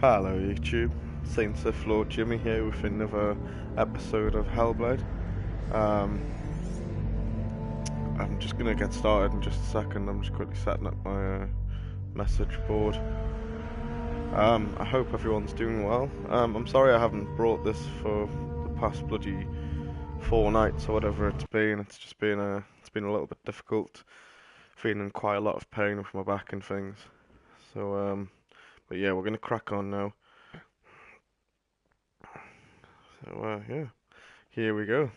Hello YouTube, Saint Sith Lord Jimmy here with another episode of Hellblade. Um, I'm just gonna get started in just a second. I'm just quickly setting up my message board. I hope everyone's doing well. I'm sorry I haven't brought this for the past bloody 4 nights or whatever it's been. It's just been a little bit difficult, feeling quite a lot of pain with my back and things. So but yeah, we're gonna crack on now. So yeah, here we go.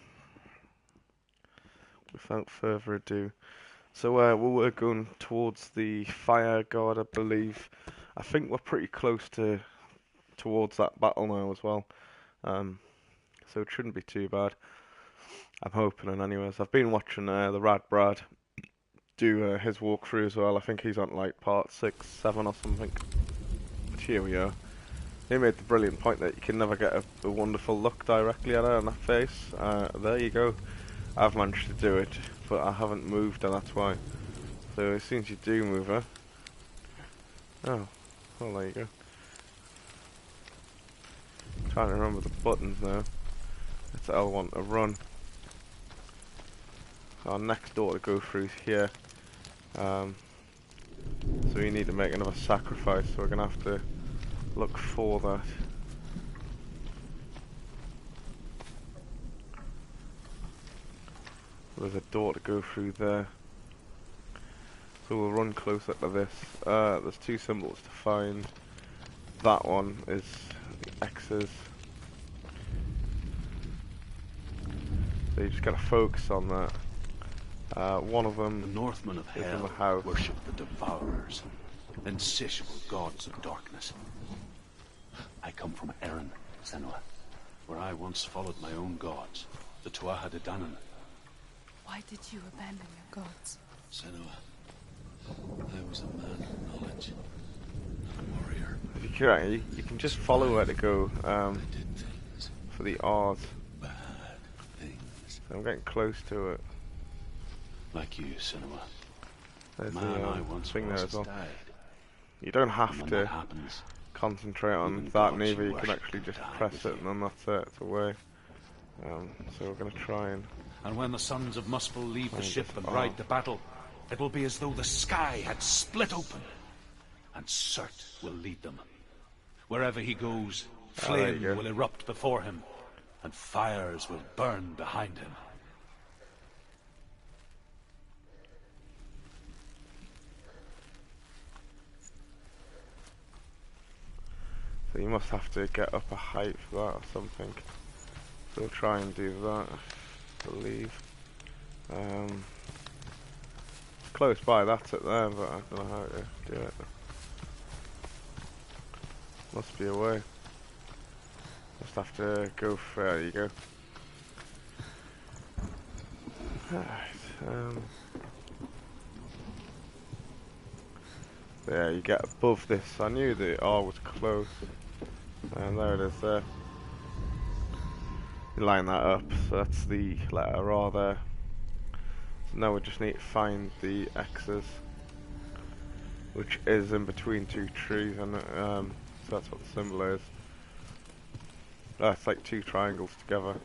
Without further ado, so we're going towards the fire god, I believe. I think we're pretty close towards that battle now as well. So it shouldn't be too bad. I'm hoping, and anyways, I've been watching the Rad Brad do his walkthrough as well. I think he's on like part 6, 7 or something. But here we are. He made the brilliant point that you can never get a wonderful look directly at her on that face. There you go. I've managed to do it, but I haven't moved, and that's why. So as soon as you do move her, oh, well there you go. I'm trying to remember the buttons now. It's L1 to run. Our next door to go through is here. So we need to make another sacrifice, so we're gonna have to look for that. There's a door to go through there. So we'll run closer to this. There's 2 symbols to find. That one is the X's. So you just gotta focus on that. One of them, the Northmen of is in Hell the house. worship the Devourers, insatiable gods of darkness. I come from Erin, Senua, where I once followed my own gods, the Tuatha De Danann. Why did you abandon your gods? Senua, I was a man of knowledge, not a warrior. If you can, you can just follow where to go I did things, for the R's. bad things. So I'm getting close to it. Like you, Senua. There's Man I the once thing there was as well. died. You don't And have when to that happens, concentrate on even that gods neither. you You can worship actually can just die press with it you. and then that's it. It's away. So we're gonna try and. And when the sons of Muspel leave the Find ship this and arm. ride the battle, it will be as though the sky had split open. And Surt will lead them. Wherever he goes, there you flame go. will erupt before him, and fires will burn behind him. So you must have to get up a height for that or something. So we'll try and do that, I believe. It's close by, that's it there, but I don't know how to do it. Must be a way. Just have to go for, there you go. Alright, yeah, you get above this. I knew the R was close. And there it is there. You line that up, so that's the letter R there. So now we just need to find the X's, which is in between 2 trees, and so that's what the symbol is. It's like 2 triangles together.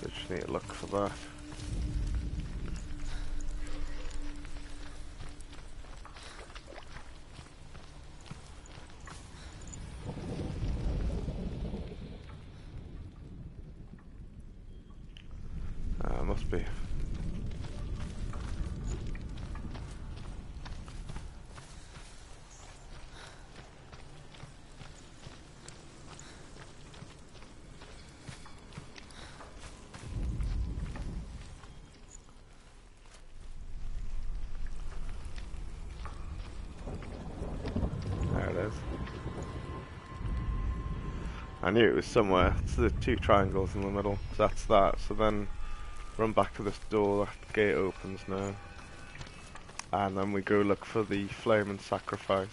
So just need to look for that. Must be. There it is. I knew it was somewhere. It's the 2 triangles in the middle. So that's that. So then run back to this door, that gate opens now. And then we go look for the flame and sacrifice.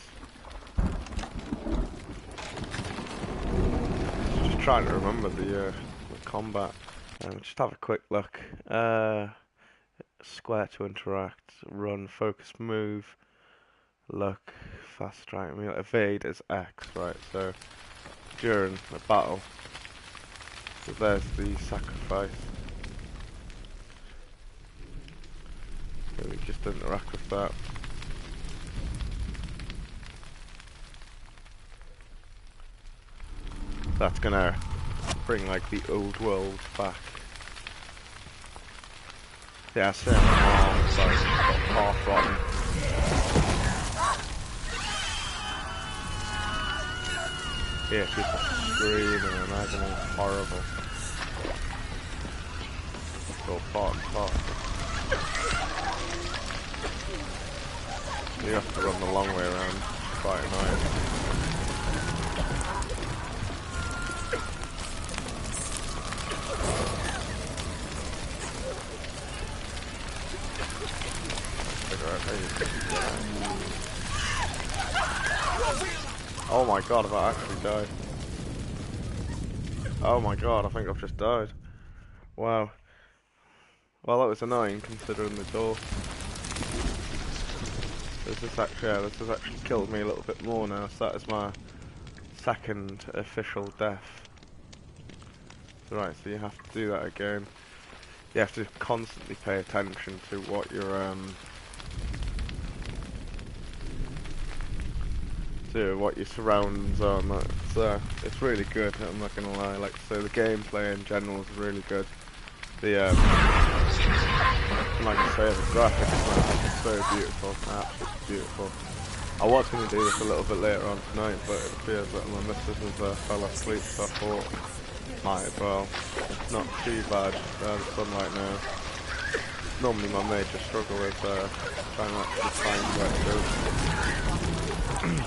Just trying to remember the combat. Just have a quick look. Square to interact, run, focus, move, Look, fast strike. I mean, evade is X, right? So during the battle, so there's the sacrifice. So we just interact with that. That's gonna bring like the old world back. Yeah, same arms, like half rotten. Yeah, people screaming and agony, horrible. It's all part and parcel. You have to run the long way around. It's quite annoying. Oh my god, have I actually died? Oh my god, I think I've just died. Wow. Well, that was annoying considering the door. This has actually killed me a little bit more now, so that is my second official death. Right, so you have to do that again. You have to constantly pay attention to what your surroundings are. It's really good. I'm not gonna lie. Like, so the gameplay in general is really good. The like I say, the graphics, man, it's so beautiful, absolutely beautiful. I was going to do this a little bit later on tonight, but it appears that my missus has fell asleep, so I thought, might as well. It's not too bad, the sunlight now. Normally my major struggle is trying to actually find where it goes.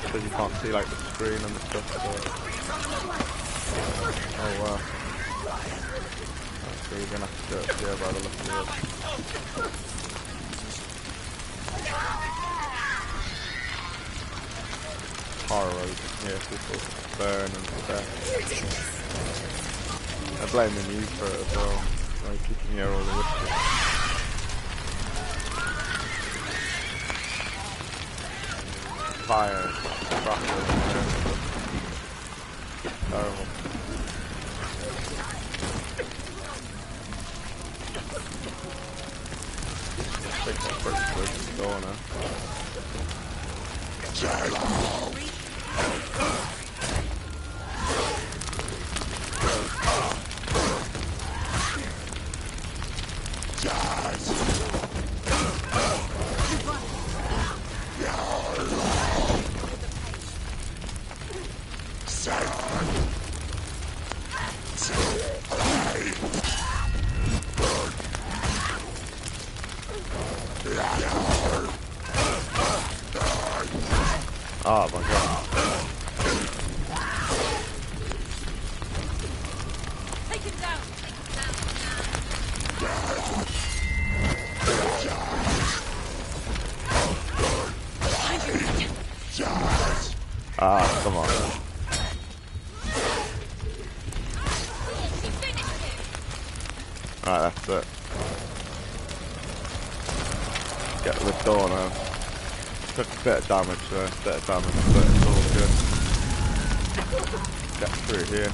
Because you can't see like the screen and the stuff, so... Oh wow. So you're going to have to do it here by the look of it. Horror, you can hear people burn and stuff. I blame the news for it as well, like you can hear all the whispers. Fire, crackling, terrible. I think that's pretty good to go now. Oh my god. Take him down. Ah, come on. Alright, that's it. Get to the door now. Took a bit of damage there, but it's all good. Get through here.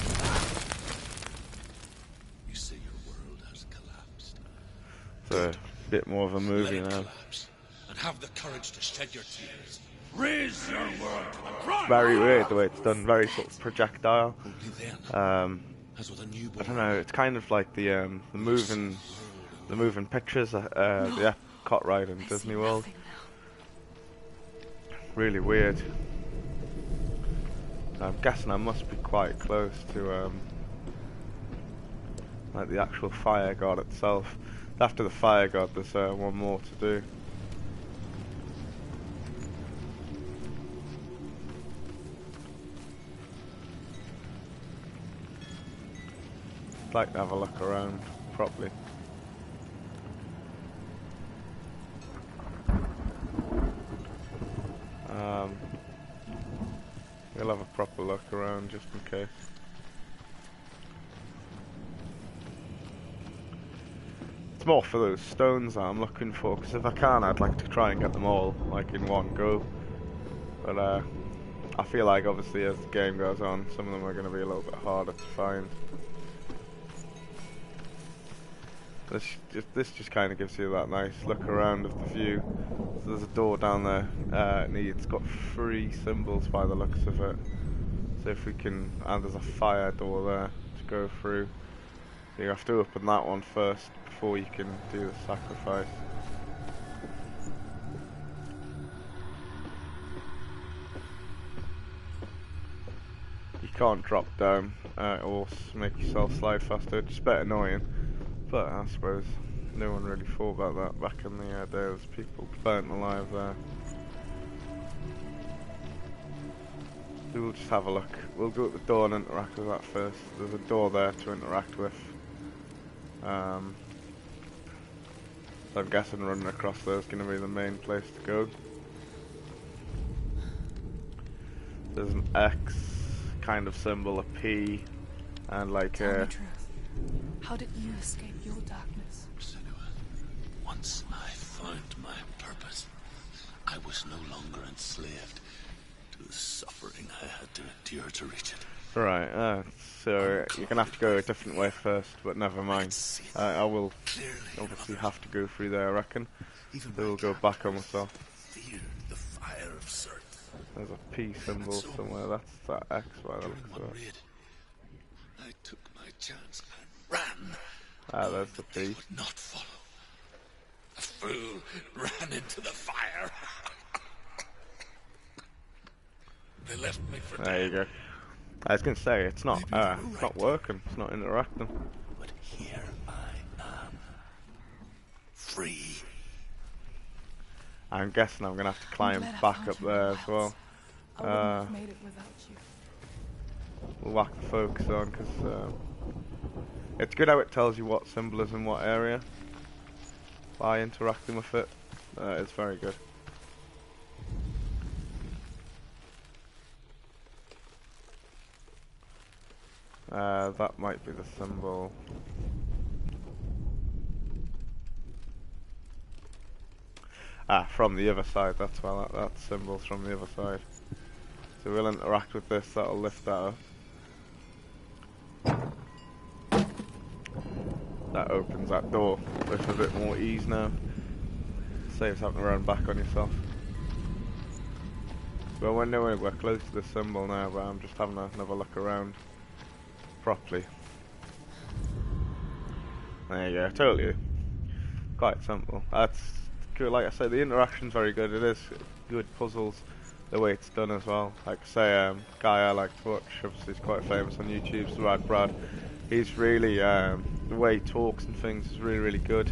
You say your world has collapsed. It's a bit more of a movie now. Collapse, and have the courage to shed your tears. Raise your world to the ground. Very weird the way it's done, very sort of projectile. Only then, as with a I newborn, don't know, it's kind of like the moving pictures, the Epcot ride in Disney World. Really weird. I'm guessing I must be quite close to like the actual fire god itself. After the fire god, there's one more to do. I'd like to have a look around properly. We'll have a proper look around just in case. It's more for those stones that I'm looking for, because if I can, I'd like to try and get them all, like in one go. But I feel like obviously as the game goes on, some of them are going to be a little bit harder to find. This just kind of gives you that nice look around of the view. So there's a door down there, and it's got 3 symbols by the looks of it. So if we can, and there's a fire door there to go through. So you have to open that one first before you can do the sacrifice. You can't drop down or make yourself slide faster, it's just a bit annoying. But I suppose no one really thought about that back in the day. There was people burnt alive there. So we'll just have a look. We'll go at the door and interact with that first. There's a door there to interact with. So I'm guessing running across there is going to be the main place to go. There's an X kind of symbol, a P, and like Tell me truth. How did you escape your darkness? Once I found my purpose, I was no longer enslaved to the suffering I had to endure to reach it. Right, so you're going to have to go a different way first, but never mind. I will obviously have to go through there, I reckon. So we'll go back on myself. The fire of Sirth. There's a P symbol somewhere, that's that X by the looks of it. I took my chance and ran. Ah, there's the P. Would not follow. A fool ran into the fire. They left me for dead. There you go. I was going to say, it's not working, it's not interacting. But here I am. Free. I'm guessing I'm going to have to climb glad I back found up you in there the as well. wilds. I wouldn't have made it without you. We'll whack the focus on, because it's good how it tells you what symbol is in what area by interacting with it. It's very good. That might be the symbol. Ah, from the other side, that's why that symbol's from the other side. So we'll interact with this, that'll lift that up. That opens that door with a bit more ease now. Saves having to run back on yourself. Well, we're close to the symbol now, but I'm just having another look around properly. There you go, totally. Quite simple. That's good. Like I say, the interaction's very good. It is good puzzles, the way it's done as well. Like I say, guy I like to watch, obviously he's quite famous on YouTube, Brad. He's really, the way he talks and things is really, really good.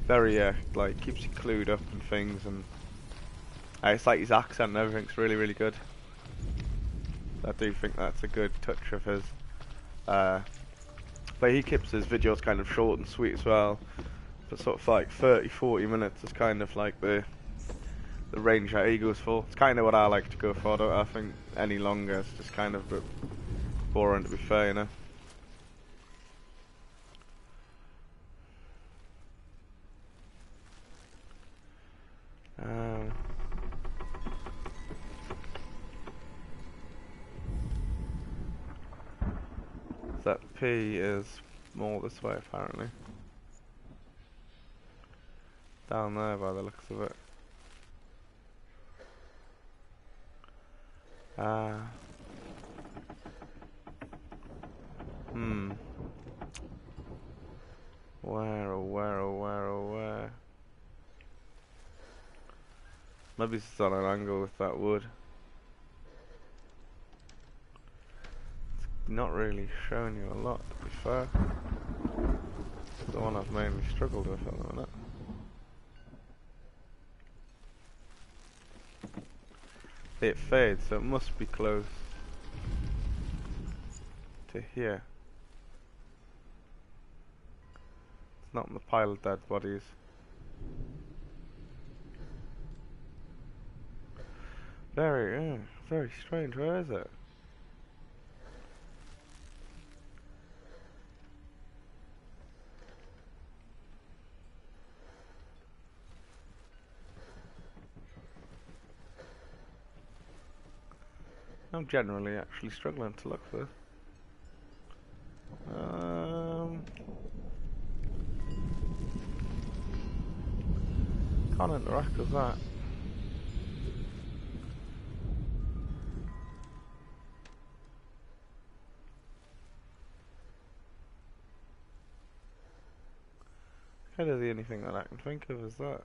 Very, like, keeps you clued up and things, and it's like his accent and everything's really, really good. I do think that's a good touch of his. But he keeps his videos kind of short and sweet as well. But sort of like 30-40 minutes is kind of like the range that he goes for. It's kind of what I like to go for. I think any longer it's just kind of a bit boring, to be fair, you know. That P is more this way apparently. Down there by the looks of it. Where, oh where, oh where, oh where? Maybe it's on an angle with that wood. It's not really showing you a lot, to be fair. It's the one I've mainly struggled with at the minute. It fades, so it must be close to here. It's not in the pile of dead bodies. Very strange. Where is it? I'm generally actually struggling to look for this. Can't interact with that. Kind of the only thing that I can think of is that.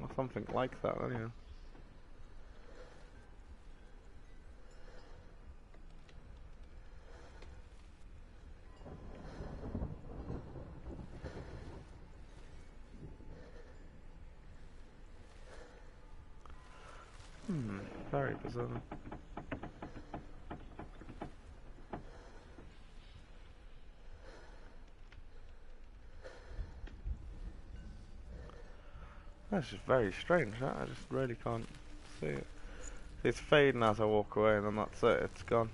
Or something like that, anyway. Very bizarre. That's just very strange, that. I just really can't see it. It's fading as I walk away and then that's it, it's gone.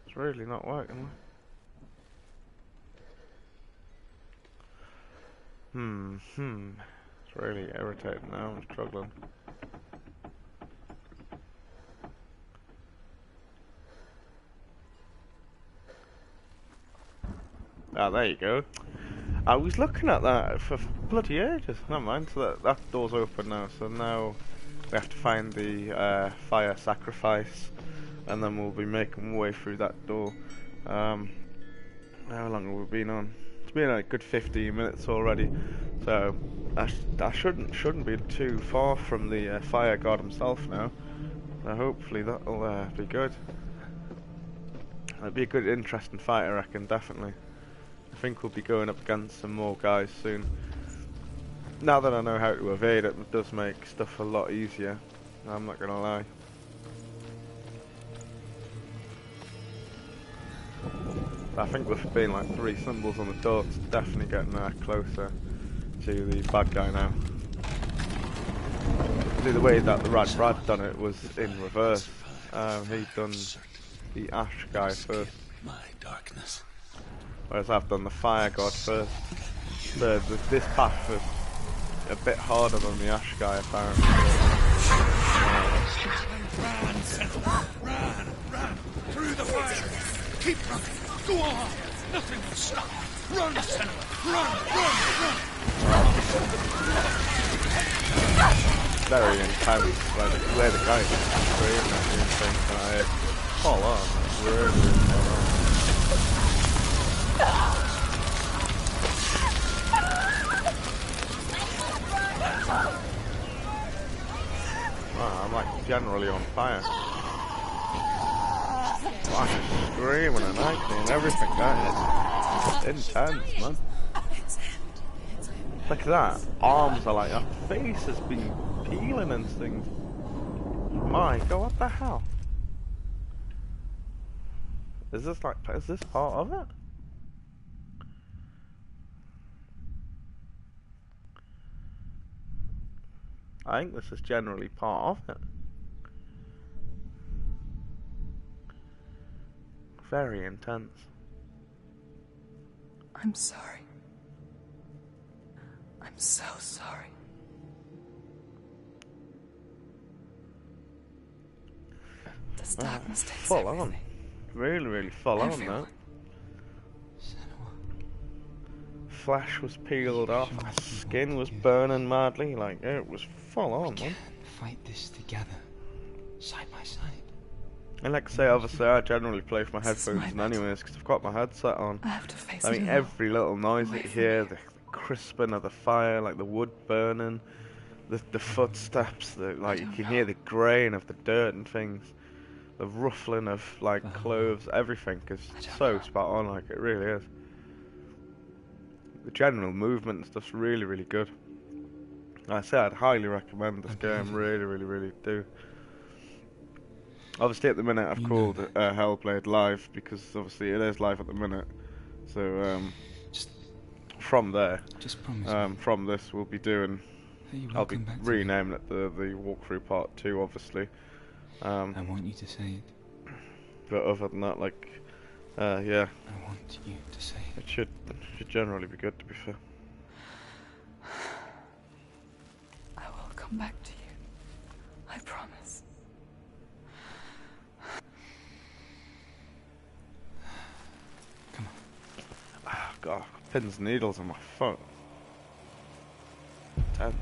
It's really not working. It's really irritating now, I'm struggling. Ah, there you go. I was looking at that for bloody ages. Never mind, so that door's open now, so now we have to find the fire sacrifice, and then we'll be making our way through that door. How long have we been on? It's been like a good 15 minutes already, so I shouldn't be too far from the fire god himself now. So hopefully that'll be good. It'll be a good, interesting fight, I reckon, definitely. I think we'll be going up against some more guys soon. Now that I know how to evade it, it does make stuff a lot easier. I'm not gonna lie. I think with being like 3 symbols on the door, it's definitely getting closer to the bad guy now. See, the way that the Rad Brad done it was in reverse. He'd done the Ash guy first, whereas I've done the Fire God first. So this path is a bit harder than the Ash guy apparently. Run through the fire. Keep running. Go on. Nothing will stop. Run, Senua. Run. Very intense, where the guy is screaming at me and things, and I fall on. It's really fall on. Wow, I'm like generally on fire. Wow, I'm screaming and acting and everything. That is intense, man. Look at that. Arms are like, her face has been peeling and things. My god, what the hell? Is this part of it? I think this is generally part of it. Very intense. I'm sorry. I'm so sorry. This darkness takes full everything. on. Really full on, that. Flesh was peeled off, her skin was burning madly, like, it was full on, man. Fight this together, side by side. And like I say, obviously I generally play with my This is headphones my anyways, because I've got my headset on. I have to face I it mean, alone. every little noise Away that you from hear, me. the crisping of the fire, like the wood burning, the footsteps, like you can hear the grain of the dirt and things, the ruffling of like clothes, everything is so spot on, like it really is. The general movement and stuff's really good. Like I say, I'd highly recommend this game, really do. Obviously at the minute I've called HELLBLADE live because obviously it is live at the minute. So from there, Just promise me from this, we'll be doing. that you will I'll be come back to me. renaming it the walkthrough part 2, obviously. I want you to say it. But other than that, like, yeah, I want you to say it. it should generally be good, to be fair. I will come back to you. I promise. Come on. Ah, God, pins and needles on my foot. Tense.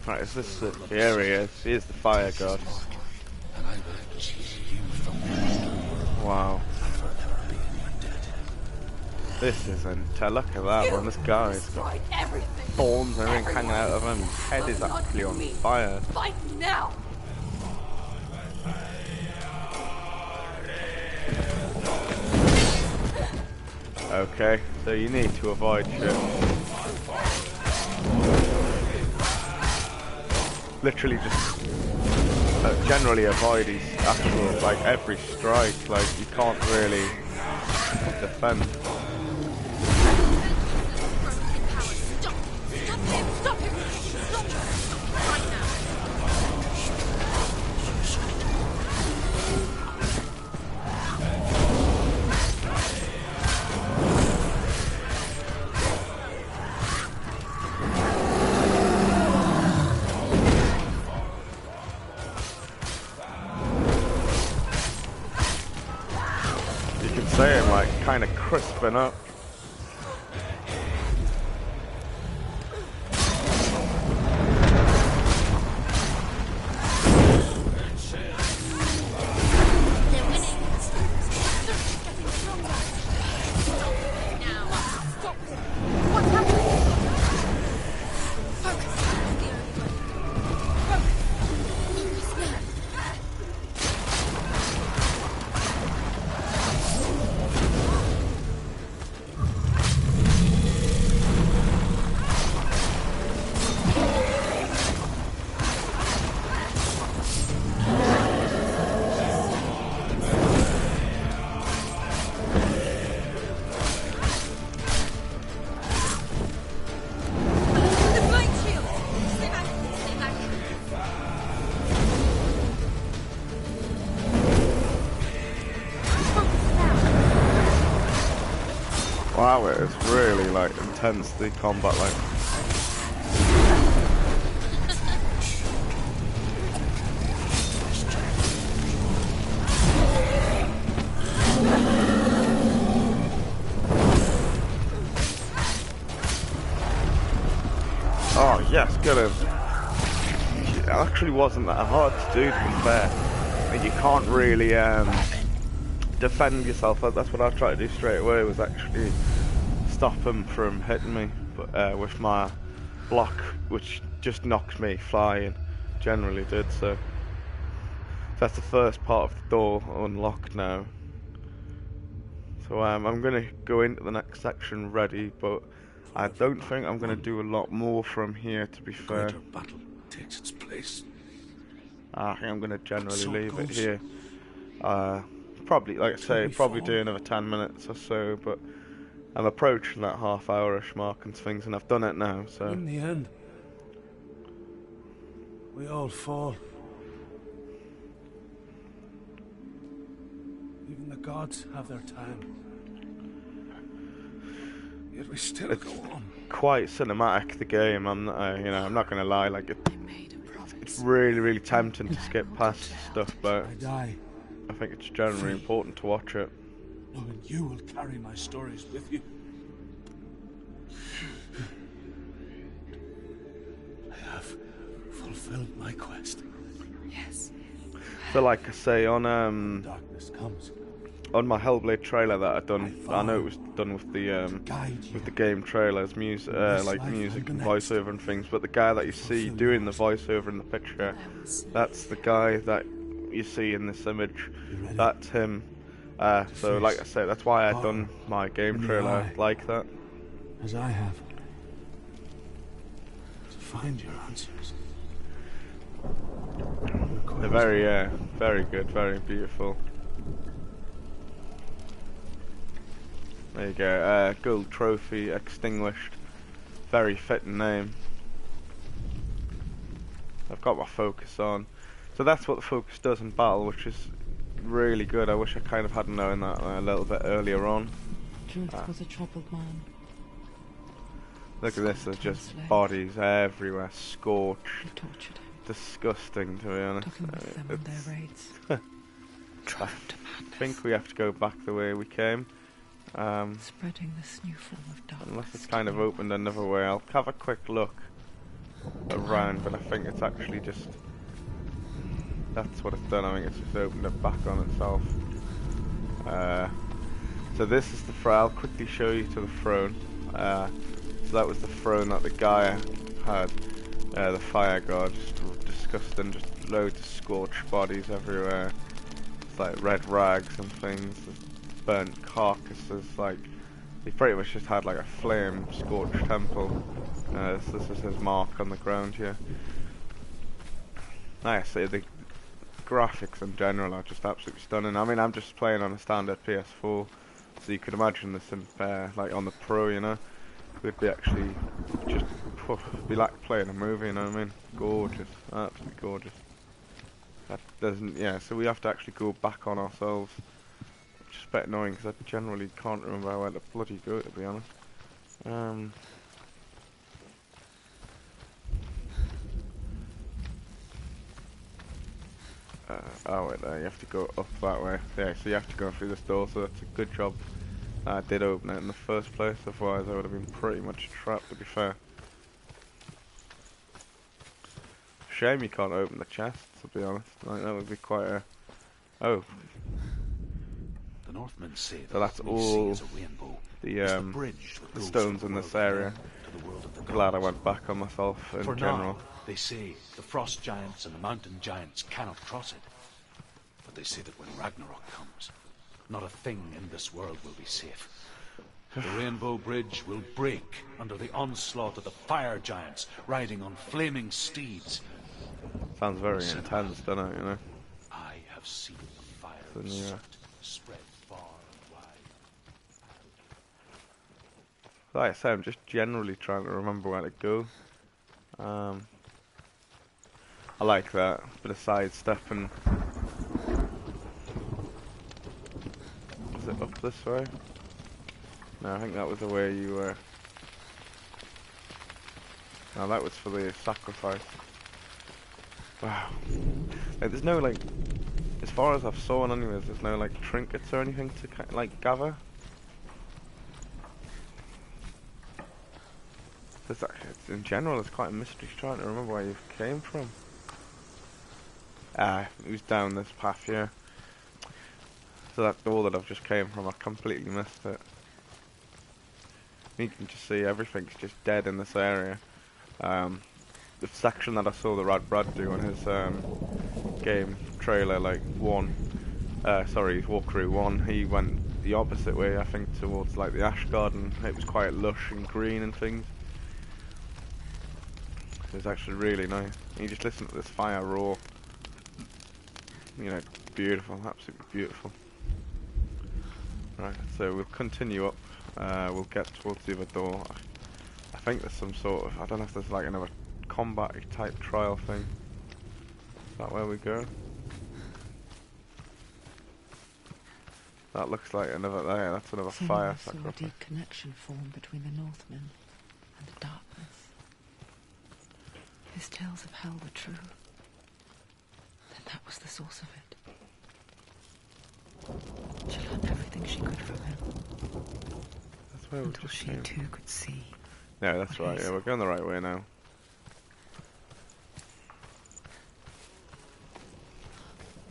Right, is this the area? Here's the fire god. And I will exile you from this world Wow. and forever be in your debt. This is intense. Look at that one. This guy's got thorns and everything hanging out of him. His head is actually on fire. Fight now! Okay, so you need to avoid shit. Literally just generally avoid his actual, like, every strike. Like, you can't really defend. Stop! Stop him! Stop him! Stop him! Right now! You can see him, like, kind of crisping up. They're winning. They're getting stronger. Now. Stop. What's happening? Focus. The only way. Focus. Focus now. The blade shield. Stay back. Stay back. Focus now. Wow, it is really, like, intense, the combat, like. Oh, yes, get him. It actually wasn't that hard to do, to be fair. And you can't really defend yourself. That's what I tried to do straight away, was actually stop him from hitting me. But with my block, which just knocked me flying, generally did. So that's the first part of the door unlocked now. So I'm going to go into the next section ready, but I don't think I'm going to do a lot more from here, to be fair. Greater battle takes its place. I think I'm going to generally So it leave it goes. here. Probably, like I say, we probably fall. do another 10 minutes or so, but I'm approaching that half-hour-ish mark and things, and I've done it now, so. In the end, we all fall. Even the gods have their time. Yet we still It's go on. quite cinematic, the game. I'm not going to lie. Like, I made a promise. it's really, really tempting to skip past stuff, but I die, I think it's generally important to watch it. knowing you will carry my stories with you. I have fulfilled my quest. Yes. So, like I say, on Darkness comes. my Hellblade trailer that I've done, I know it was done with the Guide you. game trailers, music, like life music and and the voiceover and things. But the guy that you see doing the voiceover in the picture, I will see. that's the guy that you see in this image. You ready? That's him. So, like I said, that's why I done my game in the trailer eye. like that. As I have. To find your answers. They're very good, very beautiful. There you go. Gold trophy extinguished. Very fitting name. I've got my focus on. So that's what the focus does in battle, which is really good. I wish I kind of had known that a little bit earlier on. Druth was a troubled man. Look at this, there's Scorched on just slaves. bodies everywhere, scorched. They tortured him, Disgusting, to be honest. took him with them on their raids. I Drove him to madness. think we have to go back the way we came. Spreading this new form of darkness. Unless it's kind of opened another way. I'll have a quick look around, but I think it's actually just... That's what it's done. I think it's just opened it back on itself. So this is the throne. I'll quickly show you to the throne. So that was the throne that the guy had. The fire god, just disgusting, just loads of scorched bodies everywhere. It's like red rags and things, burnt carcasses. Like he pretty much just had like a flame scorched temple. This is his mark on the ground here. Nice. The graphics in general are just absolutely stunning. I mean, I'm just playing on a standard PS4, so you could imagine this in like on the Pro, you know. We'd be actually just be like playing a movie, you know what I mean? Gorgeous, absolutely gorgeous. That doesn't, yeah. So we have to actually go back on ourselves, which is a bit annoying because I generally can't remember where to bloody go, to be honest. Oh wait, there. You have to go up that way. Yeah, so you have to go through this door. So that's a good job. I did open it in the first place, otherwise I would have been pretty much trapped, to be fair. Shame you can't open the chest, to be honest. Like, that would be quite a... Oh. The Northmen say So that's what we all see is a rainbow. the, It's the bridge that the goes stones from in the this world of area. men to the world of the Glad I gods. went back on myself in For general. now, they say the frost giants and the mountain giants cannot cross it. But they say that when Ragnarok comes, not a thing in this world will be safe. The Rainbow Bridge will break under the onslaught of the fire giants riding on flaming steeds. Sounds very intense, doesn't it, you know? I have seen the fire So, of yeah. Surt spread far and wide. Like I say, I'm just generally trying to remember where to go. I like that bit of sidestepping. Is it up this way? No, I think that was the way you were. No, that was for the sacrifice. Wow. Like, there's no, like, as far as I've saw anyways, there's no, like, trinkets or anything to, like, gather. There's in general, it's quite a mystery trying to remember where you came from. It was down this path here. So that door that I've just came from, I completely missed it. You can just see everything's just dead in this area. The section that I saw the Rad Brad do on his game trailer, like walkthrough 1, he went the opposite way, I think, towards like the Ash Garden. It was quite lush and green and things. It was actually really nice. And you just listen to this fire roar. You know, beautiful, absolutely beautiful. Right, so we'll continue up. We'll get towards the other door. I think there's some sort of, I don't know if there's like another combat type trial thing. Is that where we go? That looks like another, there, that's another fire Senua saw a sacrifice. deep connection form between the Northmen and the darkness. His tales of hell were true. Then that was the source of it. She learned everything she could from him, That's where we until just she came. too could see. Yeah, that's right, yeah, we're going the right way now.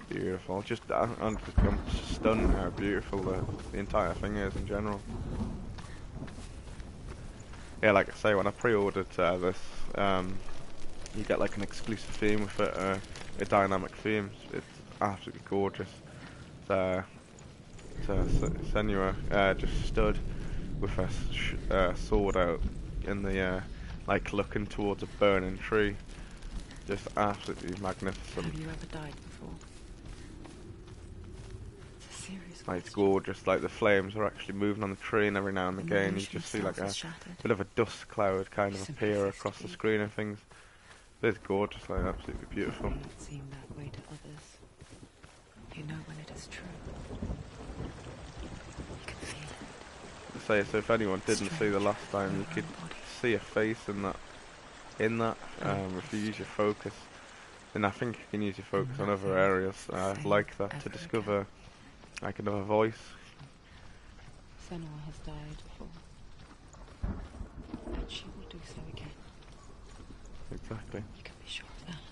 Beautiful, I'm stunned how beautiful the entire thing is in general. Yeah, like I say, when I pre-ordered this, you get like an exclusive theme with it, a dynamic theme. It's absolutely gorgeous. Senua just stood with her sword out in the like looking towards a burning tree. Just absolutely magnificent. Have you ever died before? It's a serious Like, it's gorgeous. Like the flames are actually moving on the tree, and every now and The again you motion just see like itself a is shattered. bit of a dust cloud kind of Simply appear cease to across the be. screen and things. But it's gorgeous, like absolutely beautiful. It may not seem that way to others. You know when it is true. You can feel it. So if anyone didn't see the last time, you could see a face in that. If you use your focus, then I think you can use your focus on other areas like that to discover like another voice. Senua has died before, and she will do so again. Exactly. You can be sure of that.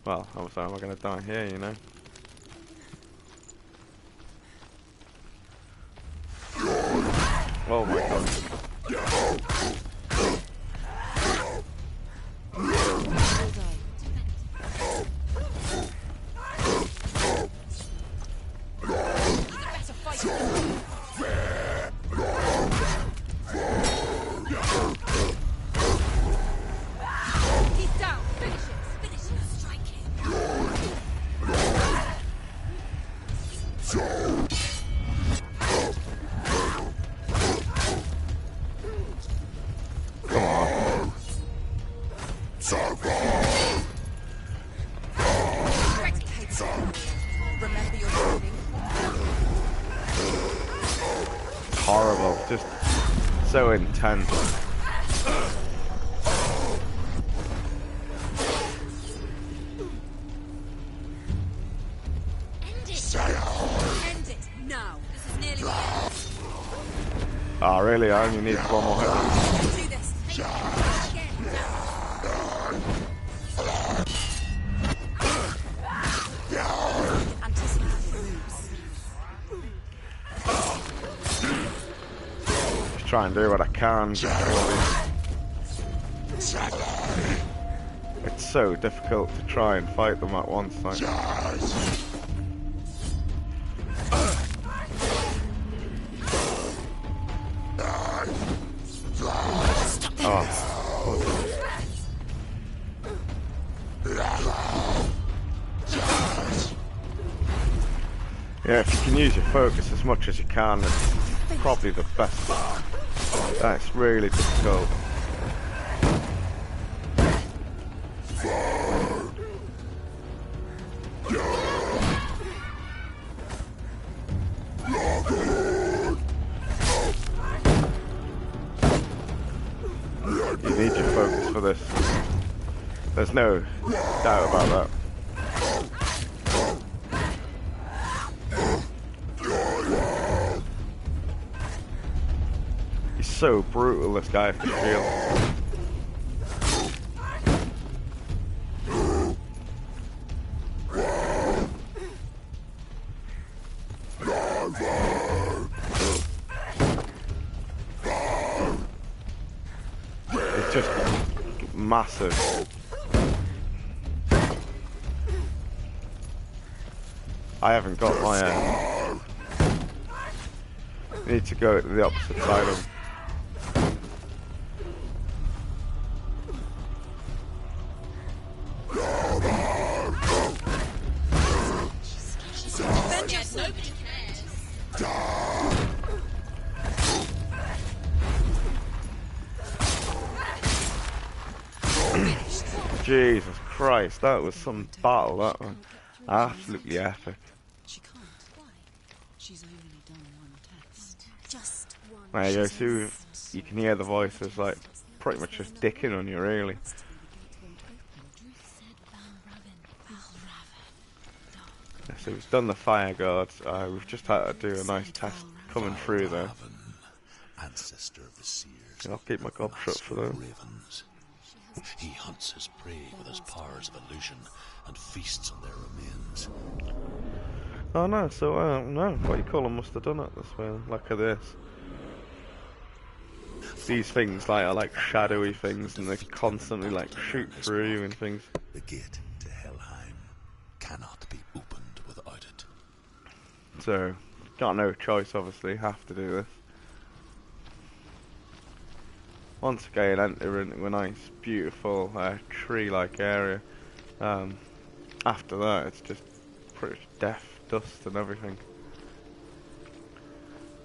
Well, obviously I'm not going to die here, you know. Oh my god. He's down. Finish it. Finish it. Strike him. Come on. Remember your warning. Horrible. Just so intense. End it. End it. Now. This is nearly the end. Oh really? I only need one more hit. Do this. Take it. Again. Anticipate moves. Just try and do what I can. It's so difficult to try and fight them at once. Like. Yeah, if you can use your focus as much as you can, it's probably the best. That's really difficult. You need your focus for this. There's no doubt about that. He's so brutal, this guy, for real. It's just massive. I haven't got my need to go to the opposite side of him. Yes, nobody cares. Jesus Christ, that was some battle, that one. Absolutely epic. She can't. Why? She's only done one test. Just one. There you go, see, you can hear the voices like pretty much just dicking on you, really. Yeah, so we've done the fire guards, we've just had to do a nice test coming through there. Ancestor of the seers. I'll keep my gob shut for them. Ravens. He hunts his prey with his powers of illusion and feasts on their remains. Oh no, so no, what you call them must have done it this way, like this. These things like are like shadowy things and they constantly like shoot through you and things. The gate to Helheim cannot be opened without it. So, got no choice obviously, have to do this. Once again, enter into a nice, beautiful, tree-like area. After that, it's just pretty much death, dust and everything.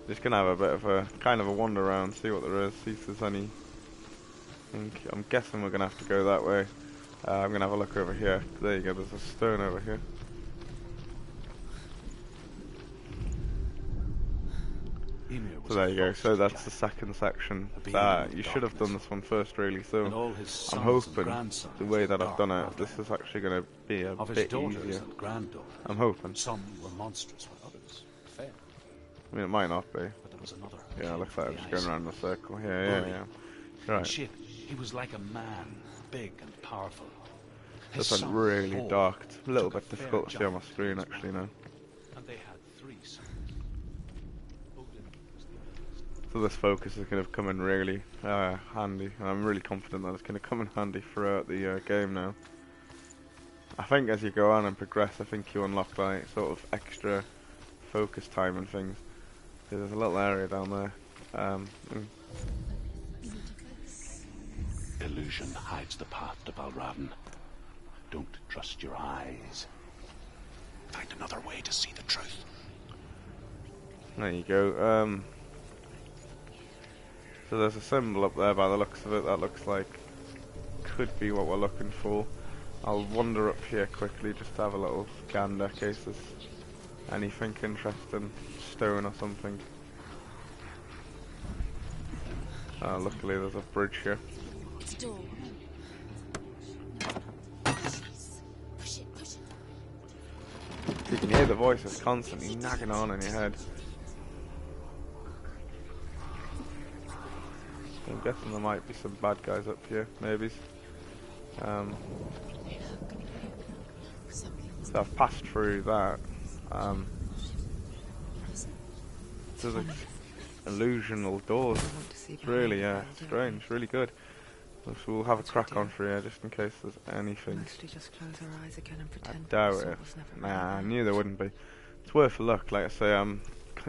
Just gonna have a bit of a kind of a wander around, see what there is, see if there's any. I'm guessing we're gonna have to go that way. I'm gonna have a look over here. There you go. There's a stone over here. So there you go. So that's the second section. You should have done this one first, really. So I'm hoping the way that I've done it, this is actually going to be a bit easier. I'm hoping. Some were monstrous, while others fair. I mean, it might not be. But there was another. Yeah, it looks like I'm just going around in a circle. Yeah. Right. In shape, he was like a man, big and powerful. This one's really dark. It's a little bit difficult to see on my screen, actually, now. And they had 3 sons. So this focus is going to come in really handy, and I'm really confident that it's going to come in handy throughout the game now. I think as you go on and progress, I think you unlock like sort of extra focus time and things. There's a little area down there. Illusion hides the path to Valravn. Don't trust your eyes. Find another way to see the truth. There you go. So there's a symbol up there by the looks of it. That looks like could be what we're looking for. I'll wander up here quickly just to have a little gander in case there's anything interesting, stone or something. Luckily there's a bridge here. It's a door. Push it. You can hear the voices constantly nagging on in your head. I'm guessing there might be some bad guys up here, maybe. So I've passed through that. So the illusional doors. It's really, strange, really good. So we'll have a crack on through here just in case there's anything. Mostly just close our eyes again and I pretend doubt the it. sword was never Nah, I made. knew there wouldn't be. It's worth a look. Like I say, I'm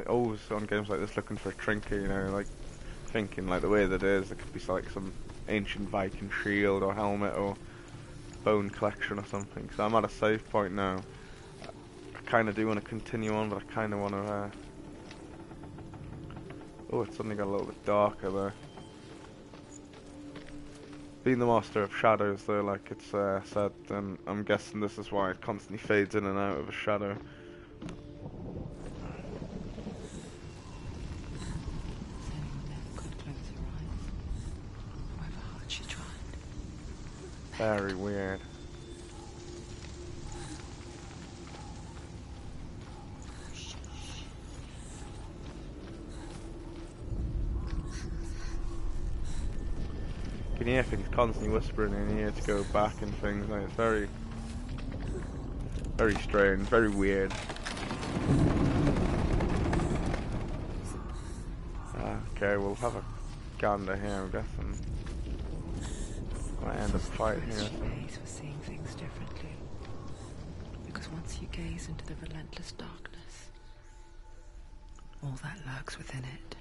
always on games like this looking for a trinket, you know, like thinking like the way that it is, it could be like some ancient Viking shield or helmet or bone collection or something. So I'm at a save point now. I kind of do want to continue on, but I kind of want to. Oh, it suddenly got a little bit darker there. Being the master of shadows, though, like it's said, and I'm guessing this is why it constantly fades in and out of a shadow. Anyone never could close her eyes, however hard she tried. Very weird. You can hear things constantly whispering in here to go back and things. Like, it's very, very strange, very weird. Okay, we'll have a gander here, I'm guessing. Might end up fighting here. She pays for seeing things differently. Because once you gaze into the relentless darkness, all that lurks within it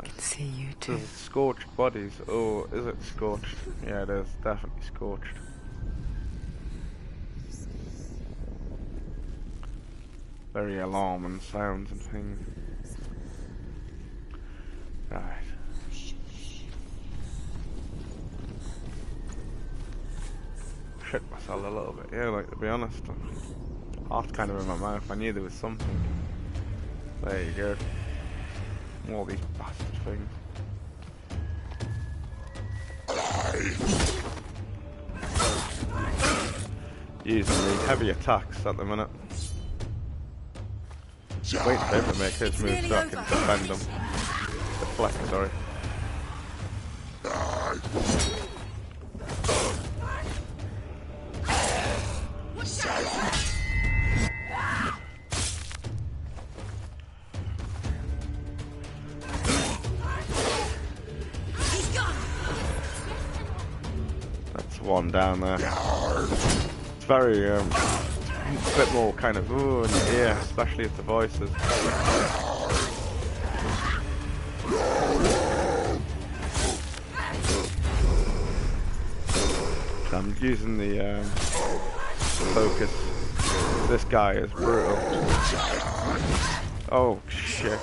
can see you too. There's scorched bodies. Oh, is it scorched? Yeah, it is. Definitely scorched. Very alarming sounds and things. Right. Shit myself a little bit. Yeah, like to be honest. Heart kind of in my mouth. I knew there was something. There you go. All these bastard things. Using the heavy attacks at the minute. Waiting for him to make his move so I can defend him. Deflect, sorry. That's one down there. It's very, a bit more kind of ooh in the ear, especially if the voices. I'm using the focus. This guy is brutal. Oh shit.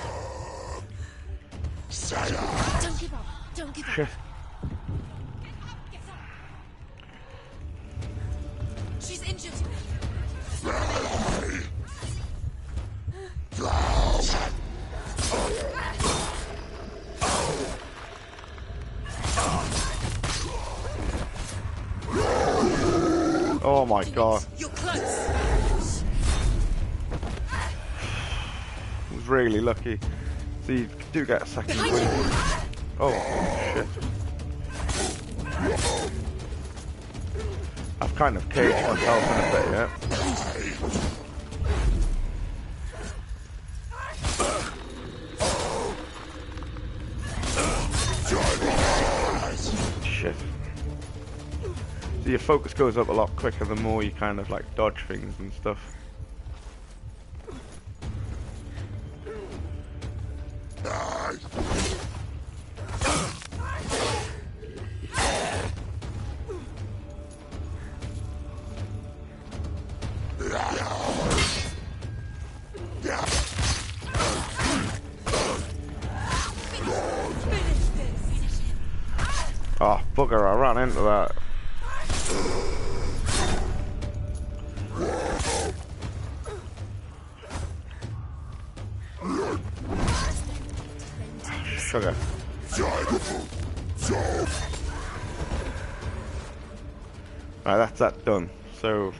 Don't give up. Don't give up. Shit. She's injured. Oh my god. You're close. I was really lucky. So you do get a second win. Oh shit. I've kind of caged myself in a bit yet. Shit. So your focus goes up a lot quicker the more you kind of like dodge things and stuff. Oh, bugger, I ran into that. Sugar. Right, that's that done. So,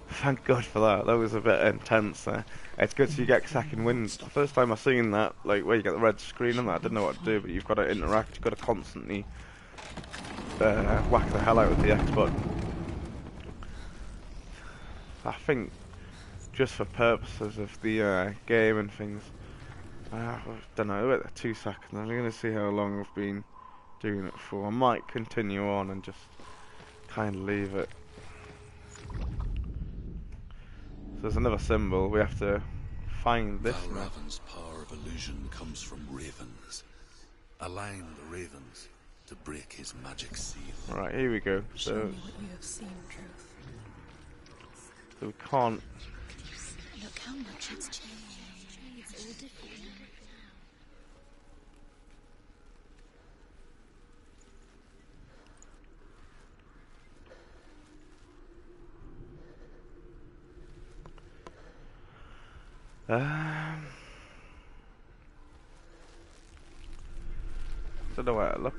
thank God for that. That was a bit intense there. It's good so you get second wind. The first time I seen that, like where you get the red screen and that, I didn't know what to do, but you've got to interact, you've got to constantly whack the hell out of the X button. I think just for purposes of the game and things, I don't know, wait 2 seconds, I'm going to see how long I've been doing it for. I might continue on and just kind of leave it. So there's another symbol, we have to find this now. Valravan's power of illusion comes from ravens. Align the ravens to break his magic seal. Right, here we go. Show So, me what you have seen, Truth. so we can't. Look how much it's changed. It's all different now. Don't know where to look.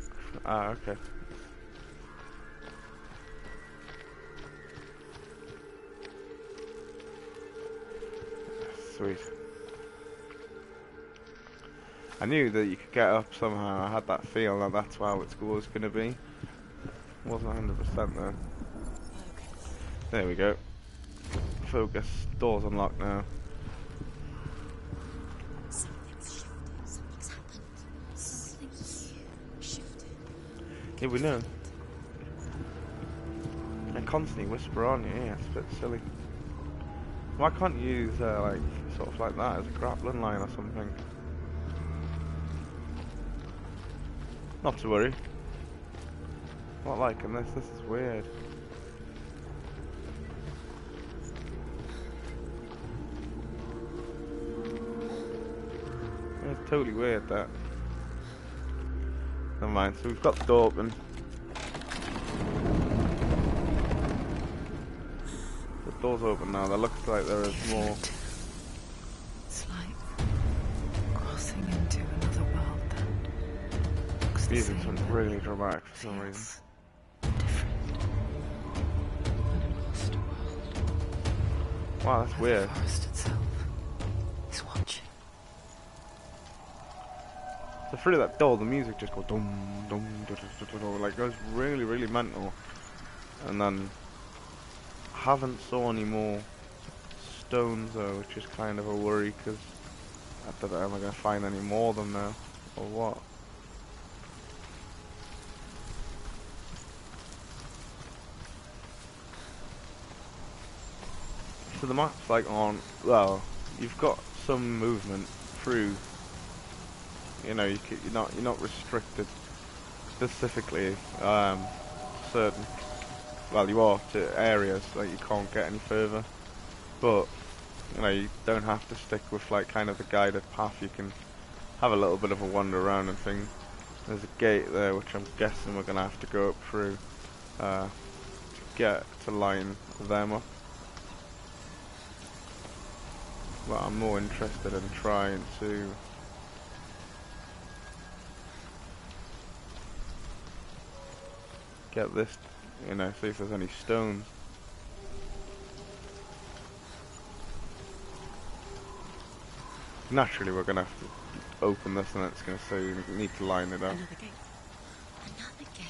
Ah, okay. Sweet. I knew that you could get up somehow. I had that feel that that's how it was going to be. Wasn't 100% though. There we go. Focus. Door's unlocked now. Something's shifted. Something's happened. Something shifted. Yeah, we know. I constantly whisper on you. Yeah, it's a bit silly. Why can't you use like sort of like that as a grappling line or something? Not to worry. Not liking this. This is weird. It's totally weird that. Never mind. So we've got the door open. The door's open now. There looks like there is more. It's like crossing into another world that looks the Music's same, been really dramatic for some reason. feels different. An lost world. Wow, that's weird. The forest itself is watching. So through that door, the music just goes dum dum dum dum dum, like goes really, really mental. And then I haven't saw any more stones though, which is kind of a worry because I don't know, am I gonna find any more of them now, or what? So the map's like on. Well, you've got some movement through. You know, you're not restricted specifically certain. Well, you are to areas that you can't get any further, but you know, you don't have to stick with like kind of the guided path. You can have a little bit of a wander around and things. There's a gate there which I'm guessing we're gonna have to go up through to get to line them up. But I'm more interested in trying to get this, you know, see if there's any stones. Naturally we're gonna have to open this and it's gonna say you need to line it up. Another gate. Another gate.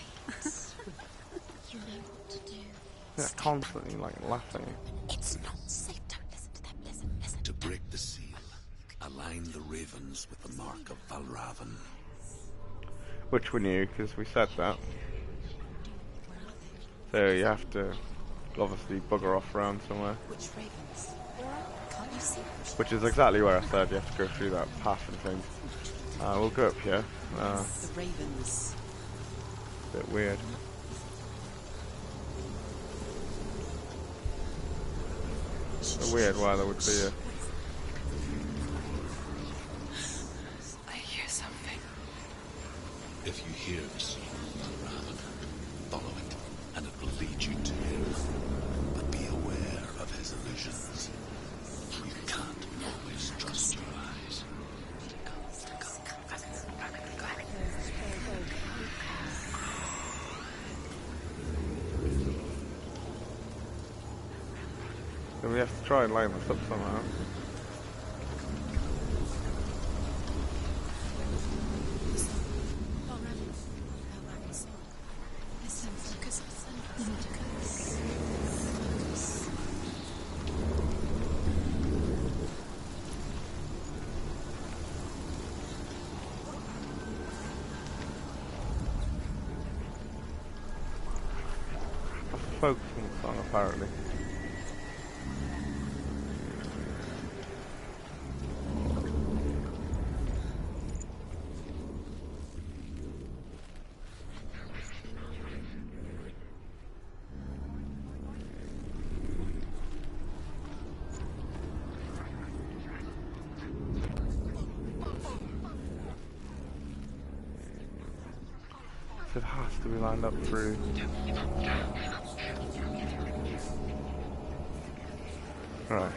You know what to do. They're constantly like laughing. It's not safe. Don't listen to them. Listen. To break the seal, align the ravens with the mark of Valravan. Which we knew because we said that. So you have to obviously bugger off around somewhere. Which ravens? Can't you see? Which is exactly where I said you have to go through that path and things. We'll go up here. The ravens. Bit weird. Bit weird why there would be a... I hear something. If you hear the song of Valravan, follow it, and it will lead you to him. But be aware of his illusions. You can't always trust your eyes. So we have to try and line this up somehow. Listen, focus. Focus. A focusing song apparently. It has to be lined up through. Right.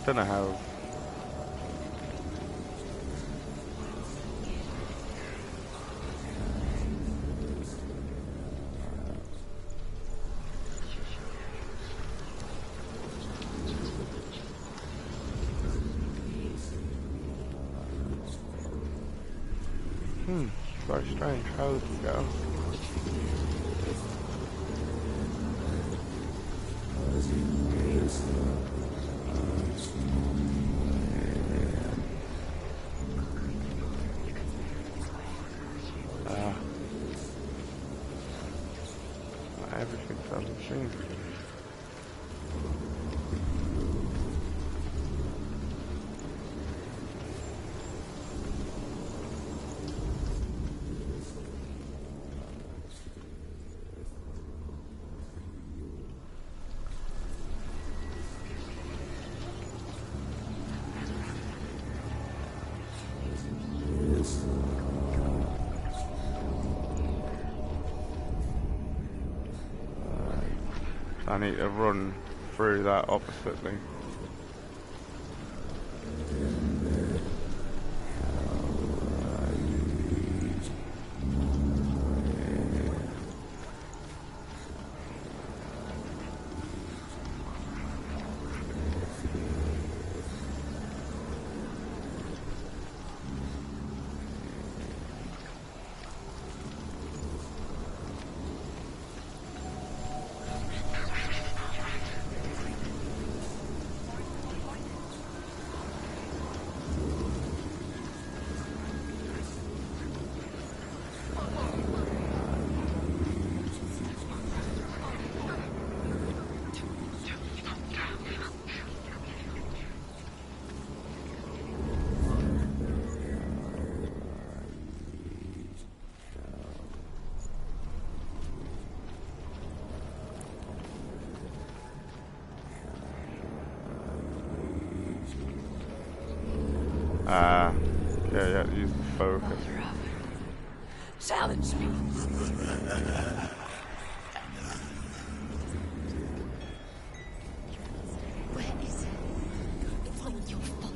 Don't know how. Very strange. How did we go? Everything's on the machine. I need to run through that oppositely. Ah, yeah, use the focus. Silence me. Where is it? It's all your fault.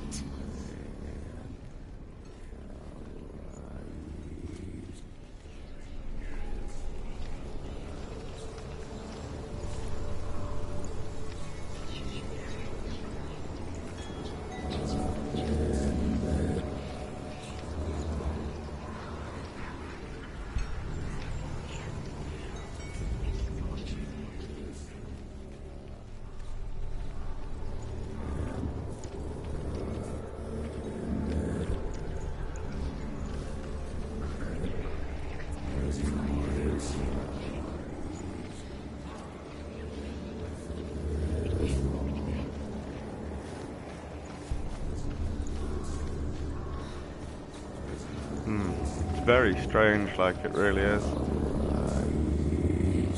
It's very strange, like it really is.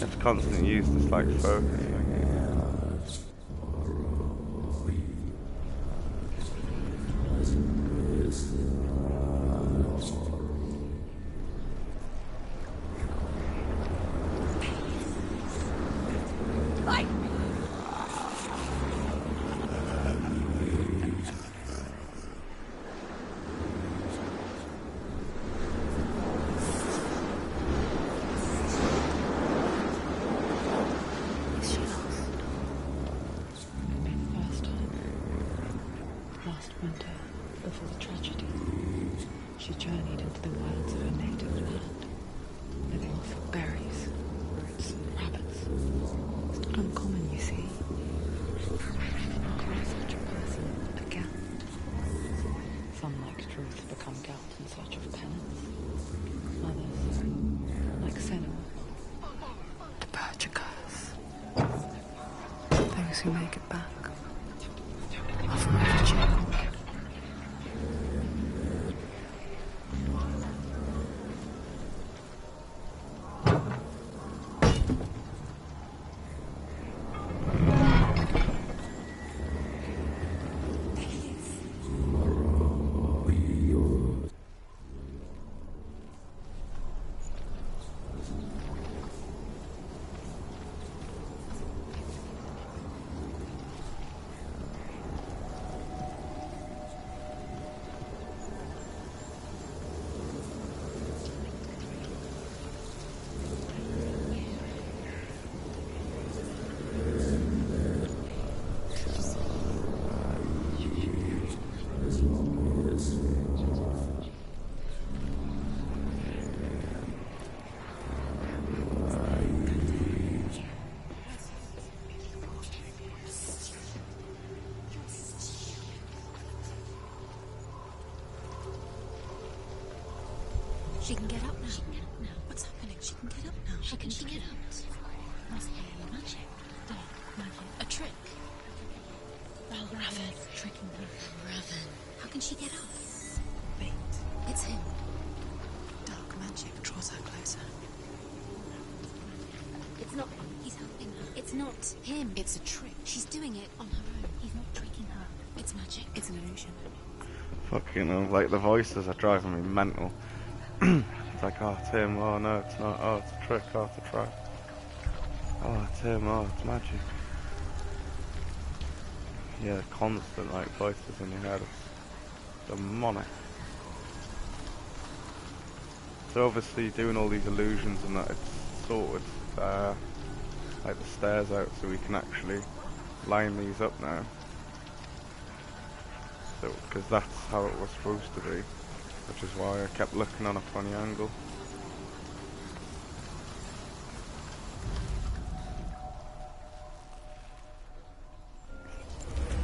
It's constantly used this like focus thing. Is she lost? Last time. Last winter, before the tragedy, she journeyed into the wilds of her native land, living off of berries, roots, and rabbits. It's not uncommon, you see. Call such a person a Gelt. Some, like Truth, become Gelt in search of penance. Others, like Senua, to purge a curse. Those who make it back are forever changed. She can get up now. She can get up now. What's happening? She can get up now. How can she get up? Must be magic. Dark magic. A trick. Raven. Tricking her. Raven. How can she get up? Wait. It's him. Dark magic draws her closer. It's not him. He's helping her. It's not him. It's a trick. She's doing it on her own. He's not tricking her. It's magic. It's an illusion. Fucking hell, like the voices are driving me mental. It's like, oh, it's him, oh no, it's not, oh, it's a trick, oh, it's a trap. Oh, it's him, oh, it's magic. Yeah, constant, like, voices in your head. It's demonic. So obviously doing all these illusions and that, it's sorted, like the stairs out so we can actually line these up now. So, because that's how it was supposed to be. Which is why I kept looking on a funny angle.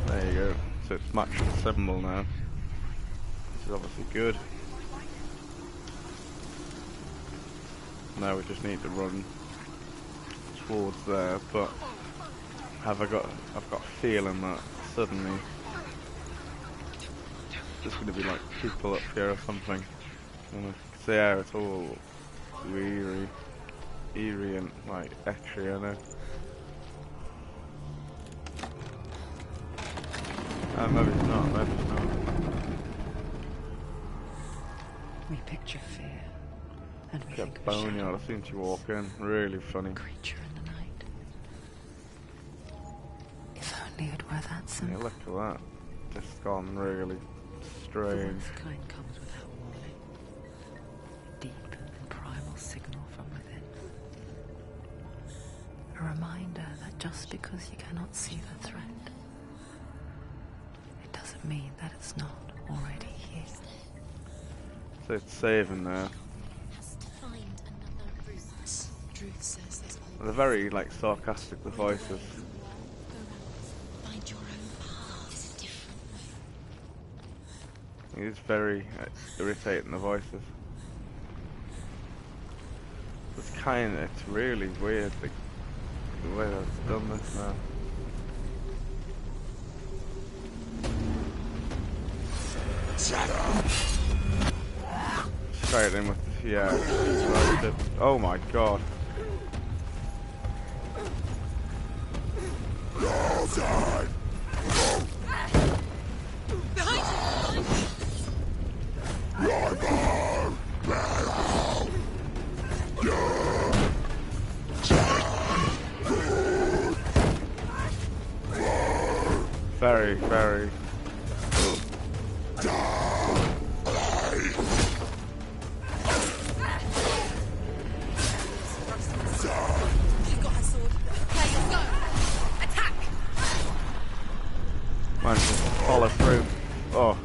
There you go. So it's matched the symbol now. Which is obviously good. Now we just need to run towards there, but I've got a feeling that suddenly there's going to be like people up here or something. And it's the air, it's all eerie and like etchy, I know. Maybe it's not, maybe it's not. of fear. And we think Get of a boneyard. shadow I've seen you walk in. Really funny. creature in the night. If only it were that Yeah, simple. look at that. Just gone really The strange. worst kind comes without warning. Deep and primal signal from within. A reminder that just because you cannot see the threat, it doesn't mean that it's not already here. So it's saving there. Has to find another Ruth. Ruth says there's always They're very like sarcastic, the voices. go round. Find your own path. There's a different way. It's very irritating, the voices. It's really weird the way they've done this now. Straight in with, yeah. Oh my god. Very, very. She's got her sword. Okay, let's go. Attack! Man, just follow through. Oh.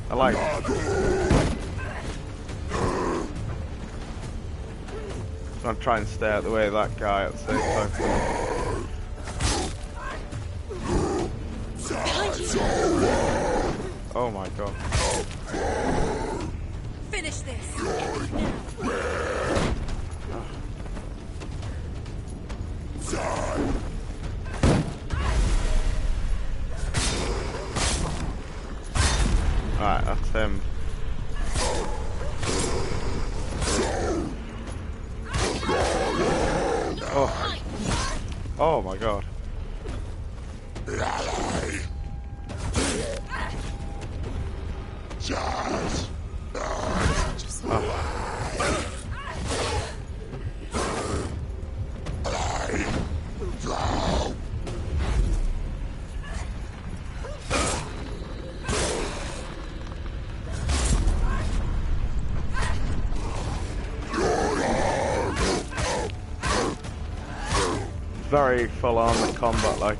I like it. I'm trying to try and stay out of the way of that guy at the same time. Oh my god. Finish this. Alright, that's him. Oh. Oh my god. Very full on the combat, like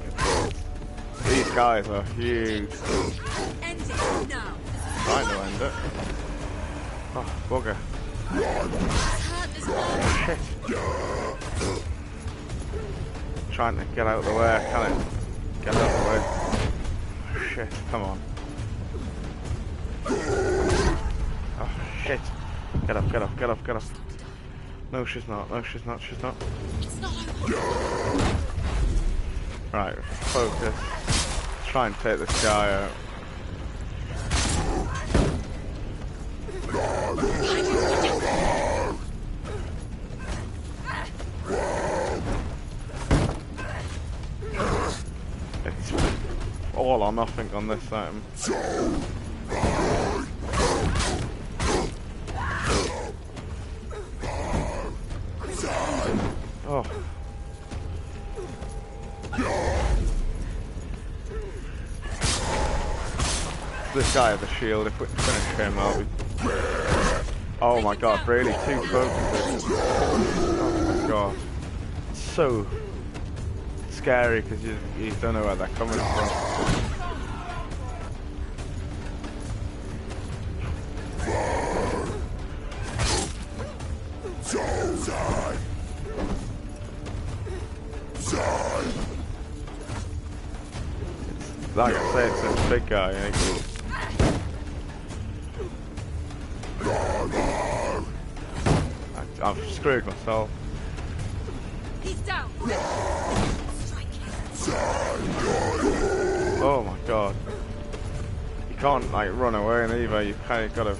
these guys are huge. End it now. Trying to end it. Oh, bugger. Shit. Trying to get out of the way, I can't get out of the way. Shit, come on. Oh, shit. Get up, get up, get up, get up. No, she's not, no, she's not, she's not. Right, focus. Try and take this guy out. It's all or nothing on this item. Oh. This guy has a shield. If we can finish him, I'll be... Oh my god, really? 2 focuses. Oh my god. It's so scary because you don't know where they're coming from. Like I say, it's this big guy. I've screwed myself. He's down. Oh my god. You can't like run away and either, you kind of gotta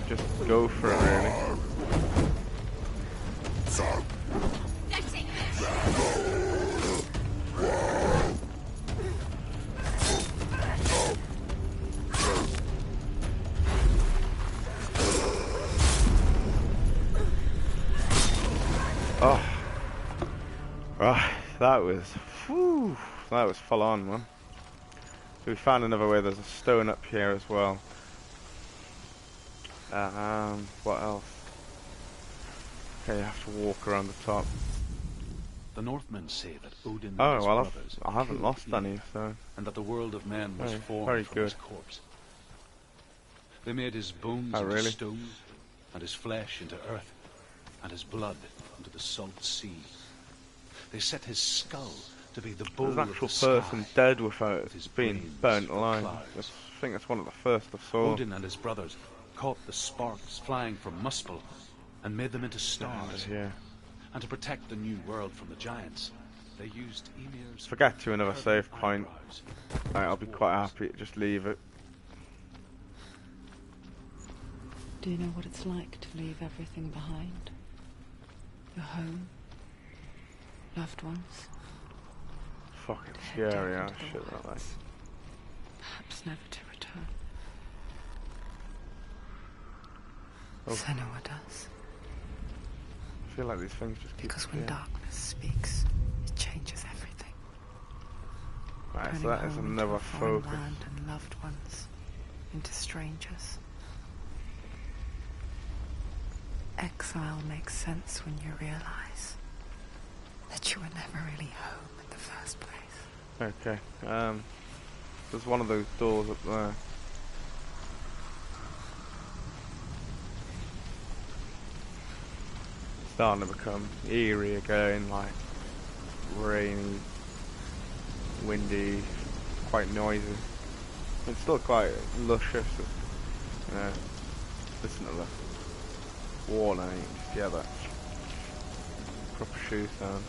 just go for it really. Right, that was full on, man. So we found another way. There's a stone up here as well. What else? Okay, you have to walk around the top. The Northmen say that Odin and Oh his well, brothers I haven't killed lost Ymir, any, so and that the world of men was very formed from his good. corpse. They made his bones Oh, into really? stone, and his flesh into earth, and his blood into the salt sea. They set his skull to be the bowl There's an of actual the person sky, dead without with his being brains burnt for alive. clouds. I think that's one of the first I saw. Odin and his brothers caught the sparks flying from Muspel and made them into stars. Yeah. And to protect the new world from the giants, they used Ymir's Forget to another curving save point. eyebrows. Right, I'll be quite happy to just leave it. Do you know what it's like to leave everything behind? Your home, loved ones, Fucking to head scary, deep yeah, into the shit like that. wilds, perhaps never to return. Oh. Senua does. I feel like these things just keep. Because when Yeah. darkness speaks, it changes everything. Right, so Turning that is home into another a foreign focus. land and loved ones into strangers. Exile makes sense when you realize that you were never really home in the first place. Okay, there's one of those doors up there. It's starting to become eerie again, like rainy, windy, quite noisy. It's still quite luscious. Listen to the wall and you can just hear that proper shoe sound.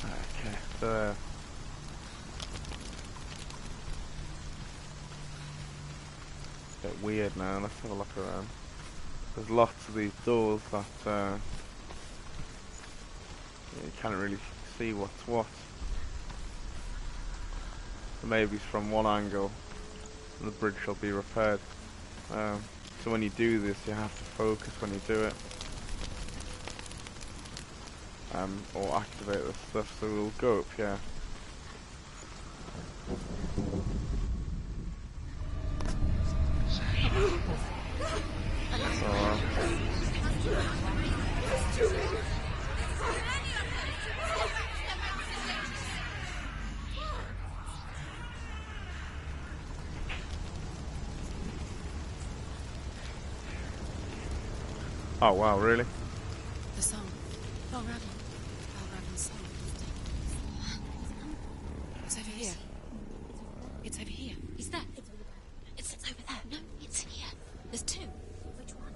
Okay, so bit weird now. Let's have a look around. There's lots of these doors that you can't really see what's what. So maybe it's from one angle and the bridge will be repaired. So when you do this you have to focus when you do it. Or activate this stuff, so we'll go up here. Oh wow, really? The song. Valravn's song. It's over here. It's over here. Is that? It's over there. No, it's here. There's two. Which one?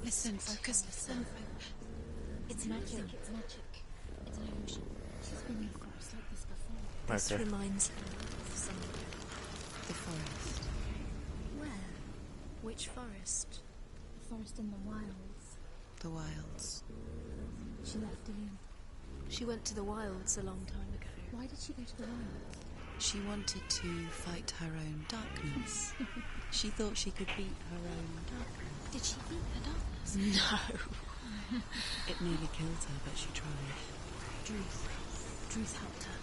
Listen, focus, listen. It's magic. It's magic. It's an illusion. She's been in forests like this before. This Okay. reminds her of something. The forest. Where? Which forest? The forest in the wilds. The wilds. She left Dillian. She went to the wilds a long time ago. Why did she go to the wilds? She wanted to fight her own darkness. She thought she could beat her own darkness. Did she beat her darkness? No. It nearly killed her, but she tried. Druth helped her.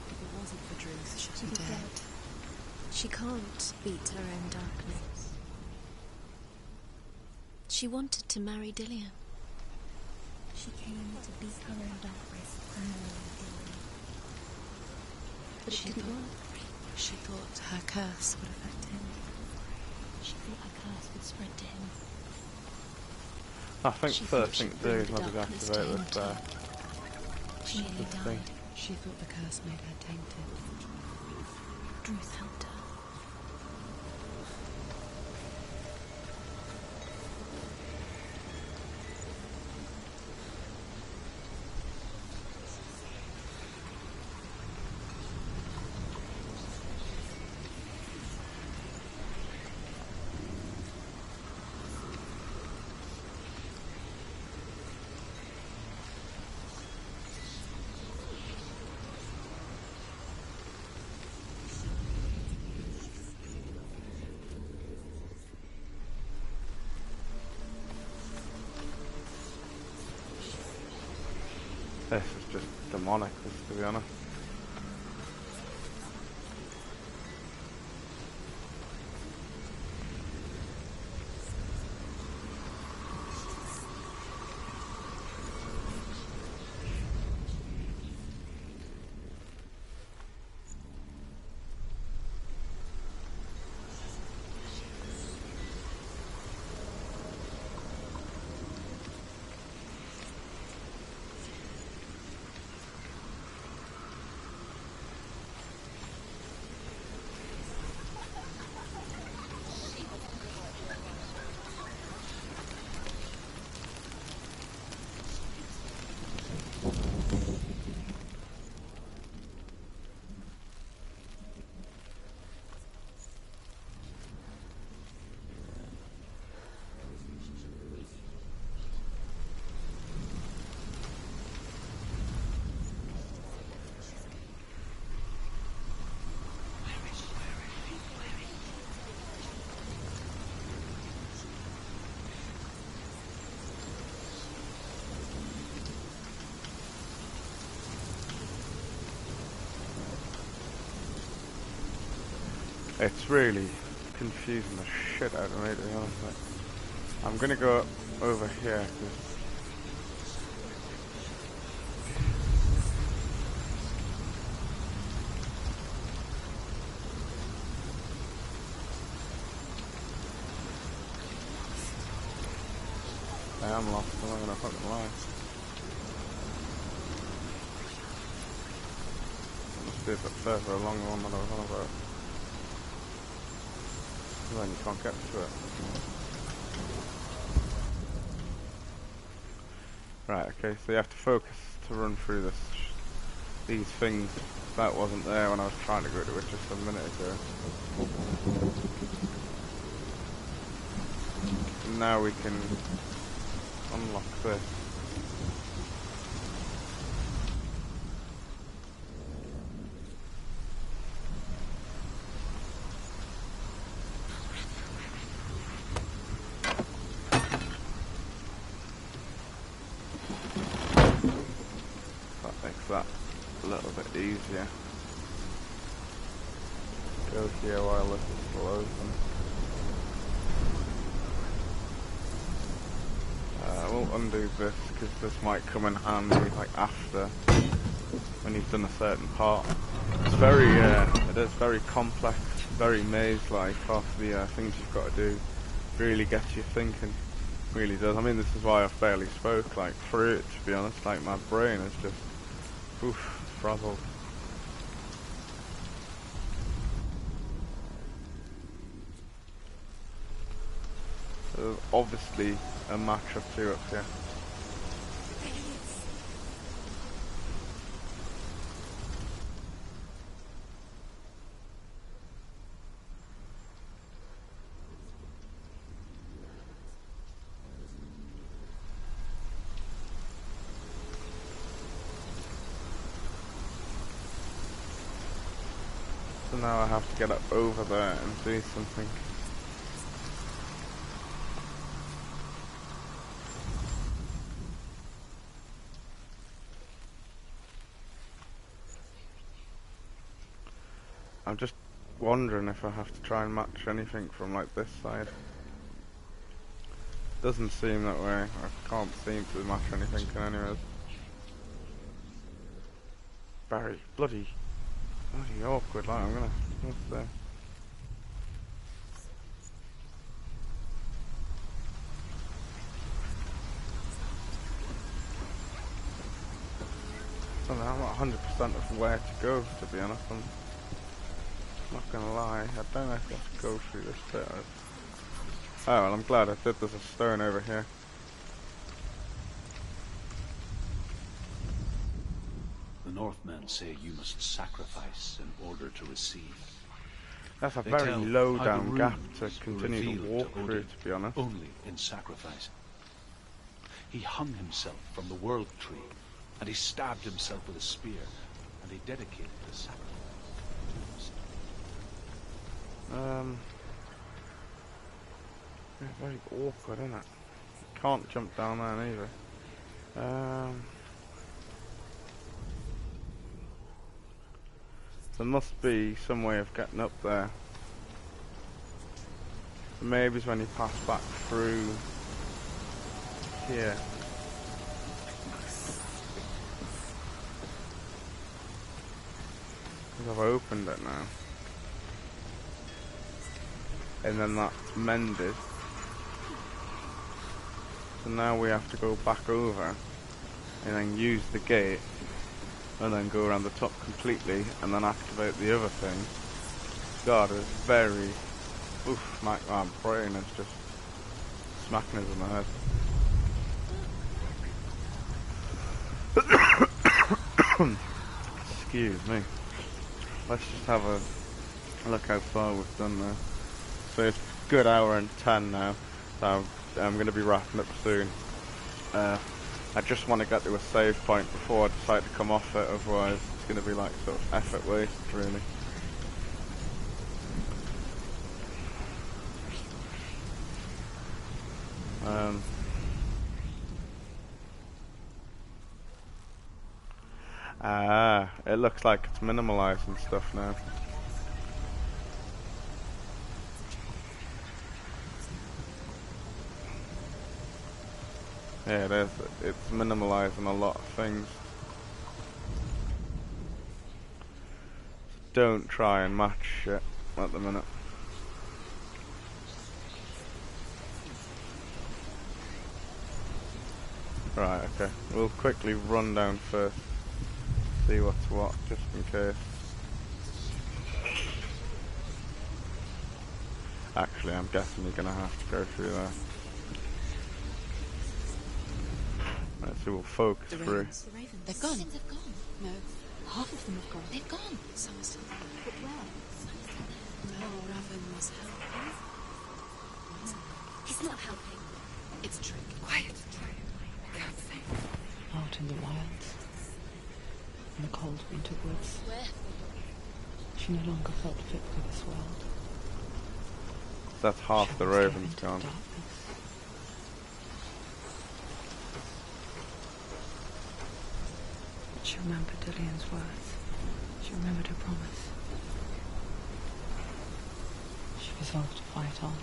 If it wasn't for Druth, she'd She'd be be dead. dead. She can't beat her own darkness. She wanted to marry Dillian. She came to beat her own darkness and marry Dillian. But it didn't work. She thought her curse would affect him. She thought her curse would spread to him. I think She first thought thing she'd to do is bring the maybe darkness activate to this him. She nearly this thing. died. She thought the curse made her tainted. Druth helped her. This is just demonic, this, to be honest. It's really confusing the shit out of me, to be honest. Like, I'm gonna go over here, cause I am lost, I'm not gonna fucking lie. It must be a bit further along the one that I was on about. Then you can't get to it. Right, okay, so you have to focus to run through these things. That wasn't there when I was trying to go to it just a minute ago. And now we can unlock this. That a little bit easier. Go here while this is still open. We'll undo this because this might come in handy like after when you've done a certain part. It's very, it is very complex, very maze-like. Half the things you've got to do really gets you thinking. Really does. I mean, this is why I've barely spoke like through it. To be honest, like my brain is just. Oof, frazzled. There's obviously a match of two up here. So now I have to get up over there and do something. I'm just wondering if I have to try and match anything from like this side. Doesn't seem that way. I can't seem to match anything anyways. Very bloody awkward, like I'm gonna say. I'm not 100% of where to go, to be honest. I'm not gonna lie. I don't know if I have to go through this bit. Oh well, I'm glad I did. There's a stone over here. The Northmen say you must sacrifice in order to receive. That's a They very tell low how down the gap runes to were continue to revealed walk to through, Odin to be honest. only in sacrifice. He hung himself from the world tree, and he stabbed himself with a spear, and he dedicated the sacrifice to himself. It's very awkward, isn't it? Can't jump down there either. There must be some way of getting up there. Maybe it's when you pass back through here. I've opened it now. And then that's mended. So now we have to go back over and then use the gate and then go around the top completely and then activate the other thing. God, it's very... Oof, my brain is just smacking us in the head. Excuse me. Let's just have a look how far we've done there. So it's a good hour and 10 now. So I'm going to be wrapping up soon. I just want to get to a save point before I decide to come off it, otherwise it's going to be like sort of effort waste, really. It looks like it's minimalizing stuff now. Yeah, it is. It's minimalizing a lot of things. Don't try and match shit at the minute. Right, okay. We'll quickly run down first. See what's what, just in case. Actually, I'm guessing you're gonna have to go through there. Right, so we'll focus through. The ravens, they're gone. They've gone. No, half of them have gone. They've gone. Some are still there. But where? Some are still there. No, Raven was helping. He's not helping. It's a trick. Quiet. I can't think. Out in the wilds, in the cold winter woods, Where? she no longer felt fit for this world. That's half She the was ravens driven to the gone. darkness. She remembered Dillian's words. She remembered her promise. She resolved to fight on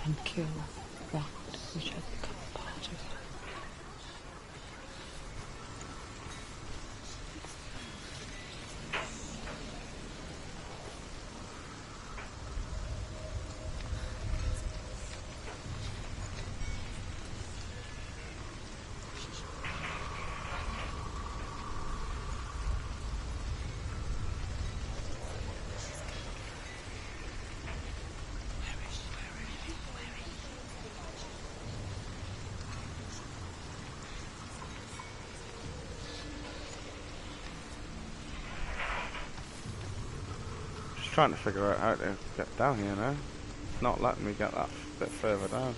and kill that which had become part of her. Trying to figure out how to get down here now. It's not letting me get that bit further down.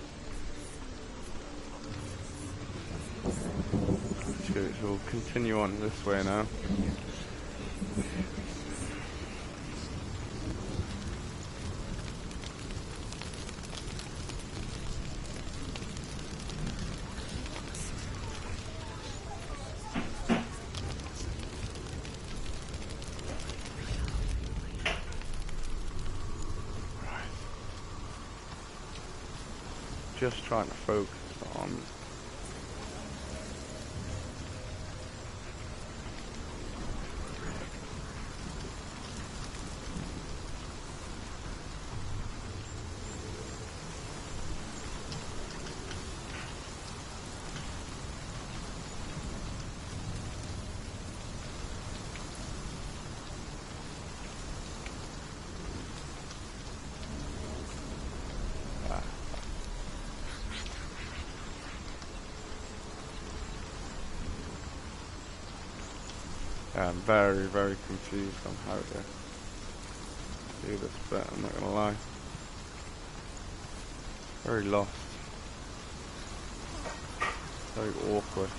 So we'll continue on this way now. Just trying to focus on I'm very, very confused on how to do this bit, I'm not gonna lie. Very lost. Very awkward.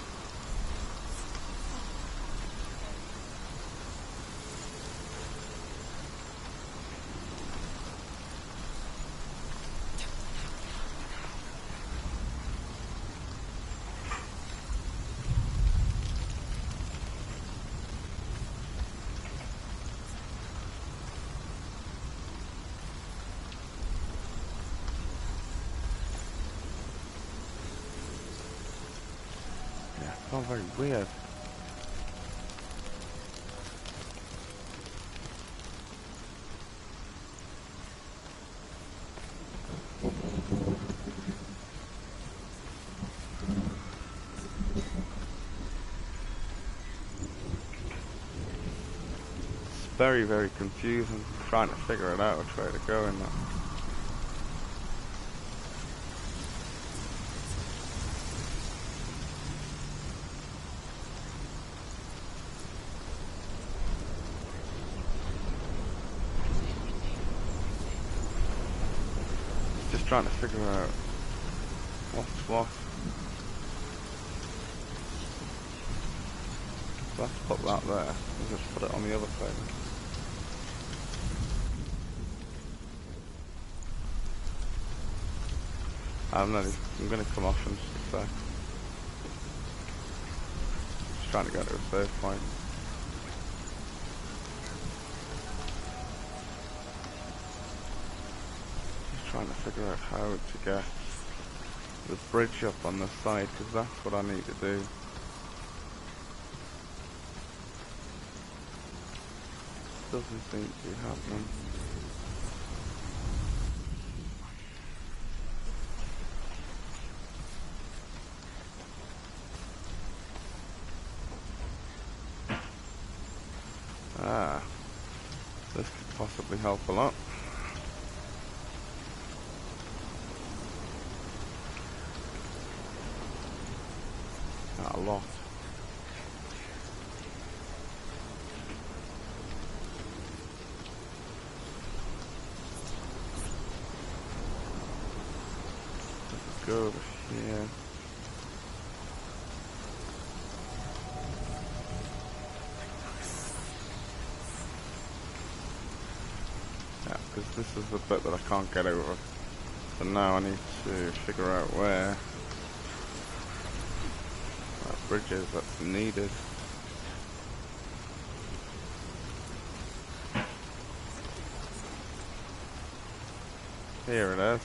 Oh, very weird. It's very, very confusing. Trying to figure it out which way to go in that. Just trying to figure out what's what. So let's put that there and just put it on the other side. I'm gonna come off in just a sec. Just trying to get to a safe point. Just trying to figure out how to get the bridge up on this side, because that's what I need to do. Doesn't seem to be happening. Ah, this could possibly help a lot. Not a lot. Let's go over here. Yeah, because this is the bit that I can't get over. So now I need to figure out where that bridge is that's needed. Here it is.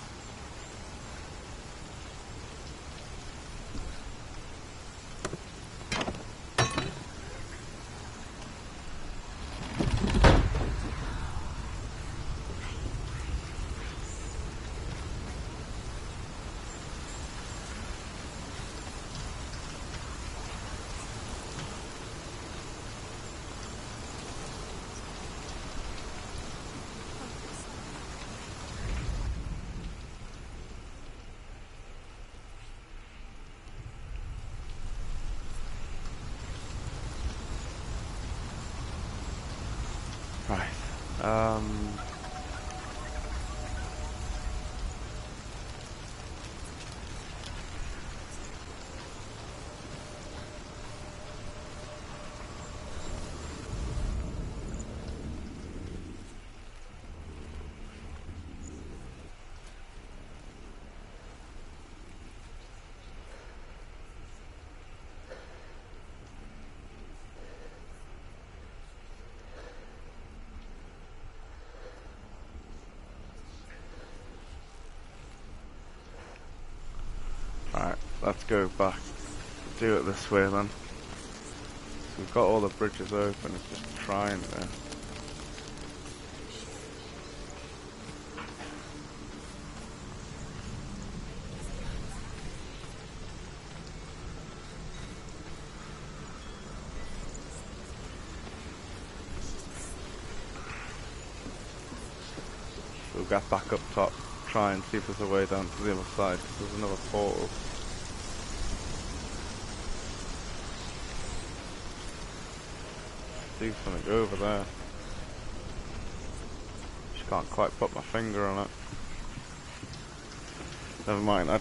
Right. Alright, let's go back. Do it this way then. So we've got all the bridges open, it's just trying to... We'll get back up top, try and see if there's a way down to the other side, because there's another portal. Do something over there. Just can't quite put my finger on it. Never mind, I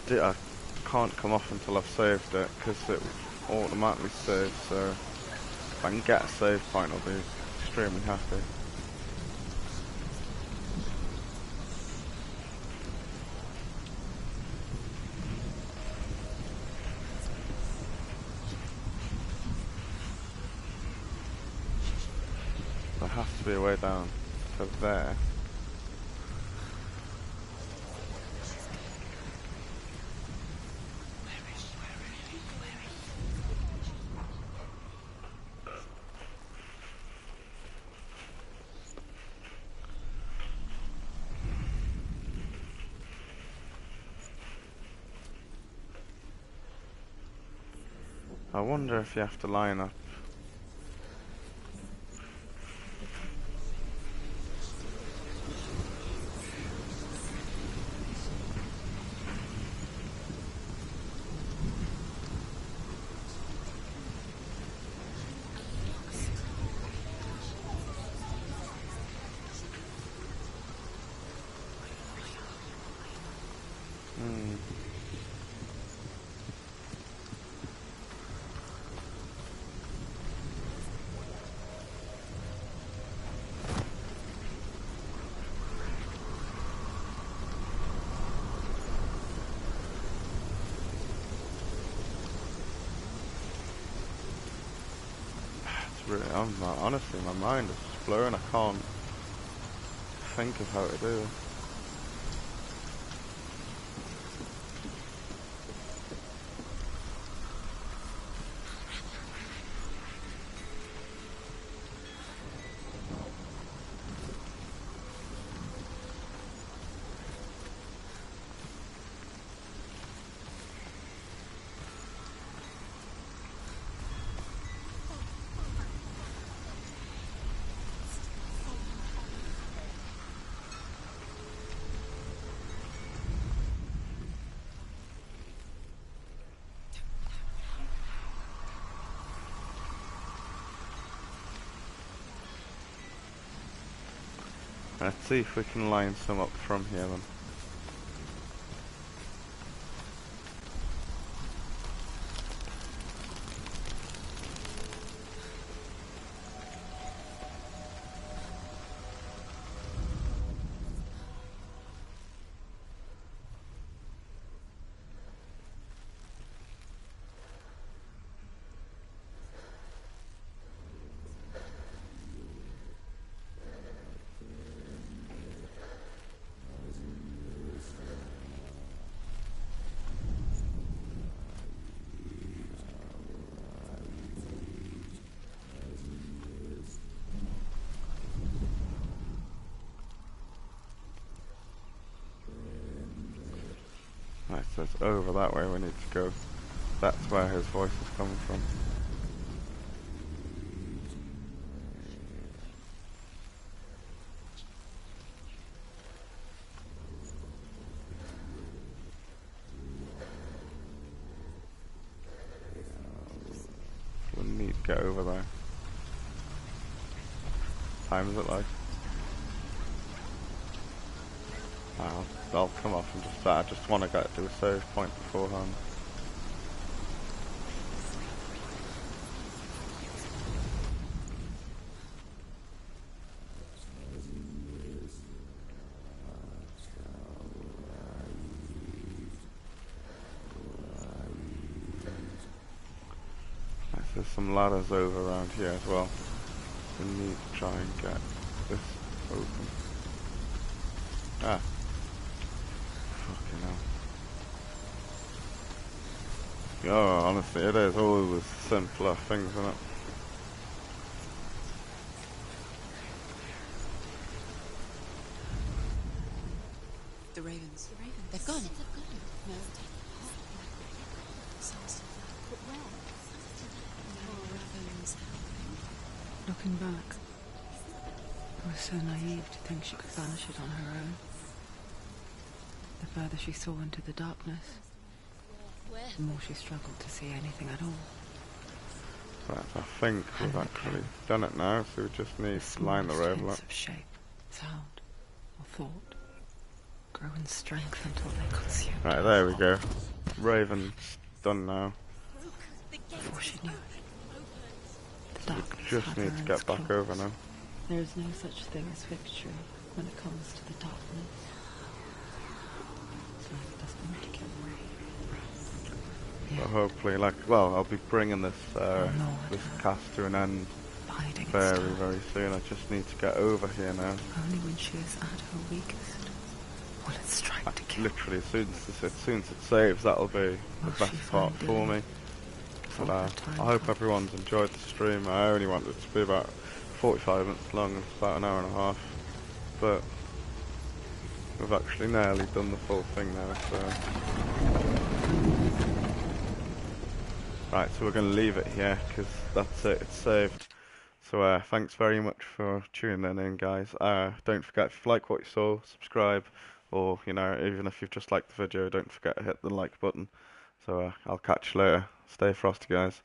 can't come off until I've saved it, because it automatically saves, so if I can get a save point I'll be extremely happy. There has to be a way down to there. I wonder if you have to line up. Really, I'm not, honestly, my mind is just blowing. I can't think of how to do it. Let's see if we can line some up from here then. Right, so it's over that way we need to go. That's where his voice is coming from. We need to get over there. Time is it like? I'll come off and just start. I just want to get to a save point beforehand. There's some ladders over around here as well. We need to try and get this open. Ah. Fucking hell. Oh, honestly, it is always simpler things, isn't it? The ravens. The ravens. They've gone. No. But where? No ravens. Looking back, I was so naive to think she could banish it on her own. The further she saw into the darkness, the more she struggled to see anything at all. Right, I think we've actually done it now, so we just need to line the rail up. Of shape, sound, or thought grow in strength until they consumed. Right, there we go. Raven's done now. Before she knew it, the We darkness just had need her to in get its back claws. over now. There is no such thing as victory when it comes to the darkness. So it doesn't make it But hopefully, I'll be bringing this this cast to an end very soon. I just need to get over here now. Only when she is at her weakest will it strike to kill. Literally, as soon as it saves, that'll be the best part for me. But I hope everyone's enjoyed the stream. I only want it to be about 45 minutes long, it's about an hour and a half. But we've actually nearly done the full thing now, so Right, so we're going to leave it here because that's it. It's saved. So thanks very much for tuning in, guys. Don't forget, if you like what you saw, subscribe, or even if you've just liked the video, don't forget to hit the like button. So I'll catch you later. Stay frosty, guys.